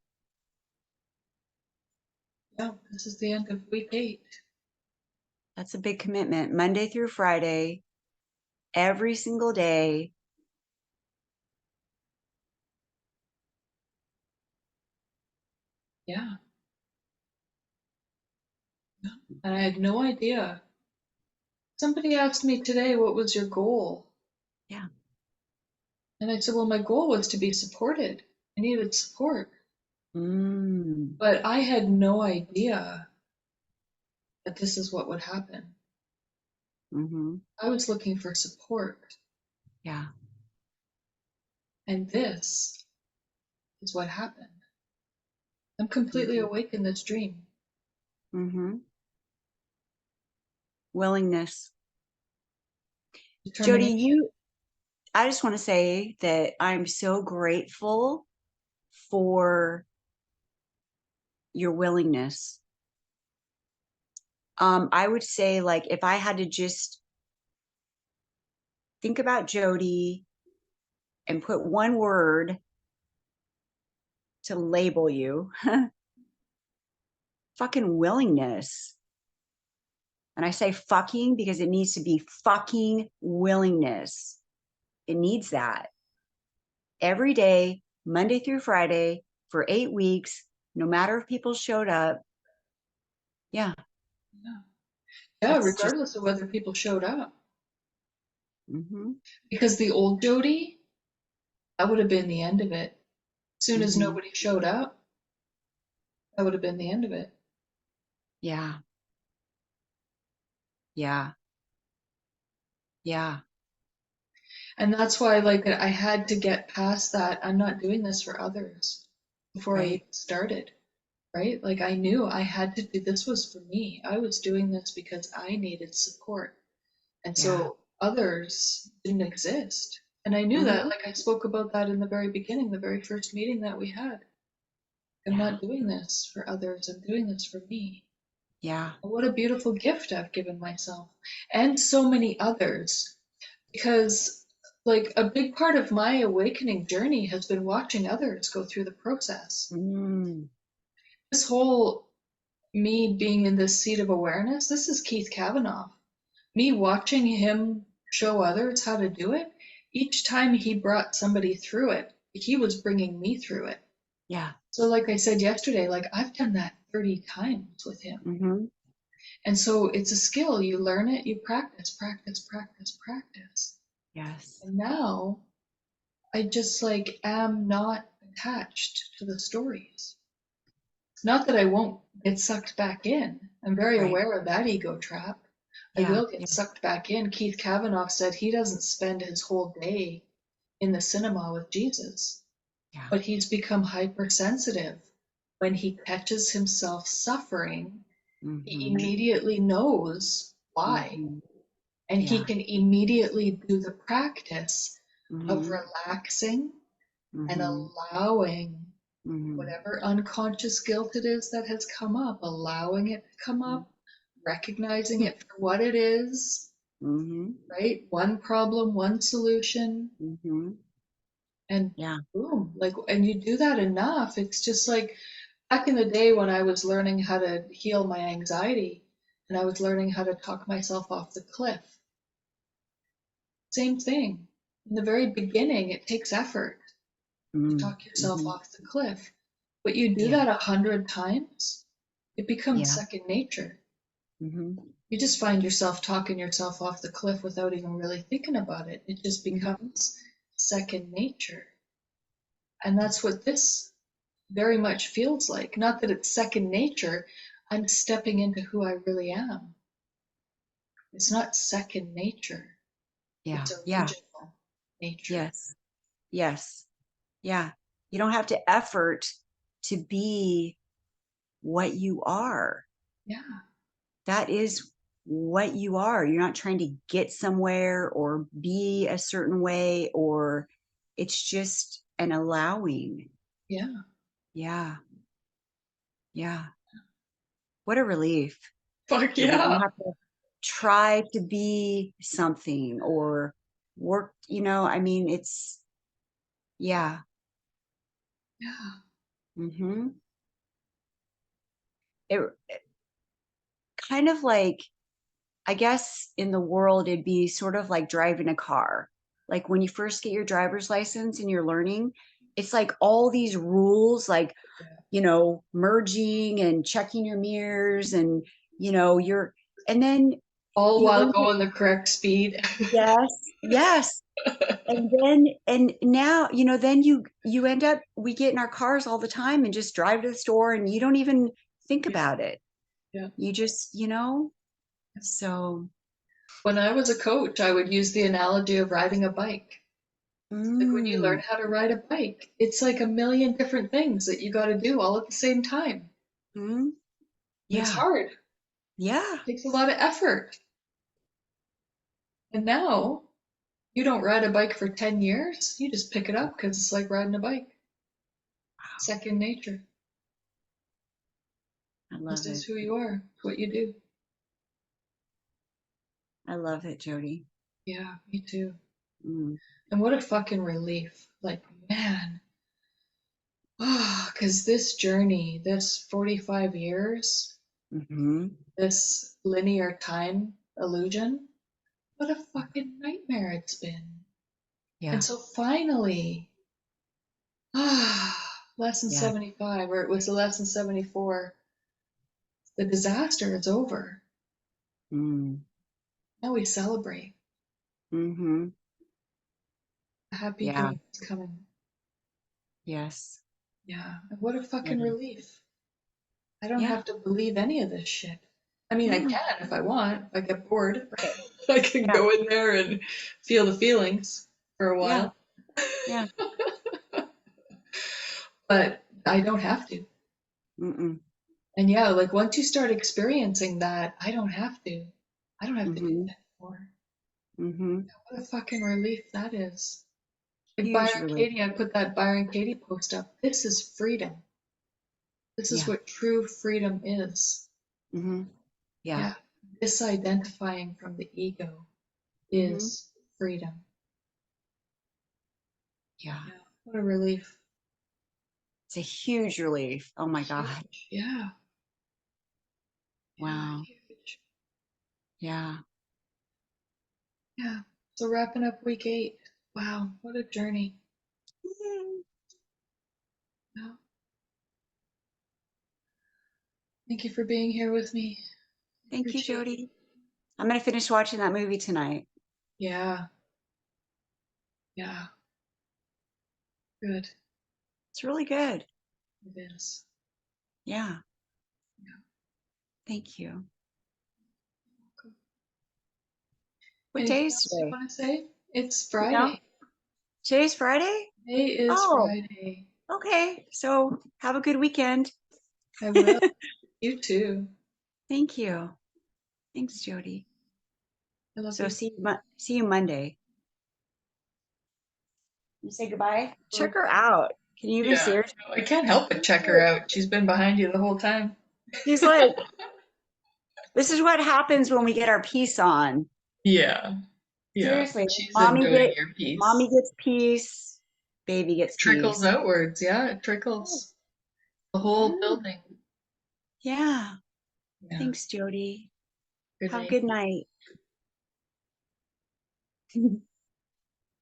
Yeah. This is the end of week 8. That's a big commitment. Monday through Friday, every single day. Yeah. Yeah. And I had no idea. Somebody asked me today, what was your goal? Yeah. And I said, well, my goal was to be supported. I needed support. Mm. But I had no idea that this is what would happen. Mm-hmm. I was looking for support. Yeah. And this is what happened. I'm completely Mm-hmm. awake in this dream. Mm-hmm. Willingness. Jody, Determination. I just want to say that I'm so grateful for your willingness. I would say, like, if I had to just think about Jody and put one word to label you, fucking willingness. And I say fucking because it needs to be fucking willingness. It needs that every day, Monday through Friday for 8 weeks, no matter if people showed up. Yeah, Yeah. Yeah, it's just, regardless of whether people showed up. hmm Because the old Jody, that would have been the end of it. As soon as hmm nobody showed up, that would have been the end of it. yeah, yeah, yeah, And that's why, like, I had to get past that. I'm not doing this for others before I right. even started, right? Like, I knew I had to do this was for me. I was doing this because I needed support. And Yeah. so others didn't exist. And I knew that, hmm like, I spoke about that in the very beginning, the very first meeting that we had. I'm Yeah. not doing this for others, I'm doing this for me. Yeah. What a beautiful gift I've given myself and so many others. Because, like, a big part of my awakening journey has been watching others go through the process. Mm. This whole me being in this seat of awareness, this is Keith Kavanaugh. Me watching him show others how to do it, each time he brought somebody through it, he was bringing me through it. Yeah. So, like I said yesterday, like I've done that 30 times with him. hmm And so it's a skill. You learn it, you practice, practice, practice, practice. Yes. And now I just like am not attached to the stories. It's not that I won't get sucked back in. I'm very Right. aware of that ego trap. I Yeah. will get Yeah. sucked back in. Keith Kavanaugh said he doesn't spend his whole day in the cinema with Jesus, Yeah. but he's become hypersensitive. When he catches himself suffering, he hmm immediately knows why. hmm And he Yeah. can immediately do the practice of hmm relaxing and hmm allowing hmm whatever unconscious guilt it is that has come up, allowing it to come up, recognizing it for what it is, Mm-hmm. right? One problem, one solution, Mm-hmm. and Yeah. boom, like, and you do that enough. It's just like back in the day when I was learning how to heal my anxiety and I was learning how to talk myself off the cliff. Same thing. In the very beginning, it takes effort to talk yourself Mm-hmm. off the cliff. But you do Yeah. that 100 times, it becomes Yeah. second nature. Mm-hmm. You just find yourself talking yourself off the cliff without even really thinking about it. It just Mm-hmm. becomes second nature. And that's what this very much feels like. Not that it's second nature, I'm stepping into who I really am. It's not second nature, Yeah. it's Yeah. original nature. Yes. Yes. Yeah. You don't have to effort to be what you are. Yeah, That is what you are. You're not trying to get somewhere or be a certain way, or it's just an allowing. yeah. Yeah. Yeah. What a relief Fuck that we don't yeah. have to try to be something or work, I mean, it's, yeah. Yeah. Hmm. It kind of like, I guess in the world, it'd be sort of like driving a car. Like when you first get your driver's license and you're learning, it's like all these rules, like, merging and checking your mirrors and, you're, and then All you while learn to, going the correct speed. yes, yes. And now, then you end up, we get in our cars all the time and just drive to the store and you don't even think Yeah, about it. yeah. You just, so, When I was a coach, I would use the analogy of riding a bike. Like when you learn mm, how to ride a bike, it's like a million different things that you got to do all at the same time. mm, And it's yeah, hard. It yeah. takes a lot of effort. And now you don't ride a bike for 10 years. You just pick it up because it's like riding a bike. Second nature. I This love is it. who you are. It's what you do. I love it, Jody. Yeah, me too. Mm, And what a fucking relief. Like, man. Because this journey, this 45 years, hmm. this linear time illusion, what a fucking nightmare it's been. And Yeah, so finally, lesson yeah. 75, or it was the lesson 74, the disaster is over. Mm, Now we celebrate. hmm. A happy Yeah, dream is coming. yes. Yeah. And what a fucking It is. relief. I don't Yeah. have to believe any of this shit. I mean, I Mm-mm. can if I want. If I get bored, Right. I can Yeah, go in there and feel the feelings for a yeah, while. yeah. But I don't have to. Mm-mm. And yeah, like once you start experiencing that, I don't have to. I don't have to do Hmm. that anymore. Hmm. What a fucking relief that is. Like Huge Byron relief. Katie, I put that Byron Katie post up. This is freedom. This is Yeah. what true freedom is. Hmm. Yeah. Yeah. Disidentifying from the ego Hmm. is freedom. Yeah. Yeah. What a relief. It's a huge relief. Oh my God. Huge. Yeah. Yeah. Wow. Huge. Yeah. Yeah. So wrapping up week 8. Wow. What a journey. Mm. Yeah. Thank you for being here with me. I Thank you, appreciate you. Jody. I'm going to finish watching that movie tonight. Yeah. Yeah. Good. It's really good. It is. Yeah. Yeah. Thank you. Cool. What day Anything is else you today? want to say? It's No? Friday. Today's Friday? Today is Oh, Friday. okay. So have a good weekend. I will. You too. Thank you. Thanks, Jody. I love So you. see you Monday. You say goodbye. Check Well, her out. Can you even see yeah. her? No, I can't help but check her out. She's been behind you the whole time. She's like, this is what happens when we get our piece on. Yeah. Yeah. Seriously, She's mommy enjoying get your mommy peace. gets peace, baby gets Trickles peace. outwards. Yeah, it trickles the Yeah, whole building. yeah. Yeah. Thanks, Jody. Good Have a night. good night.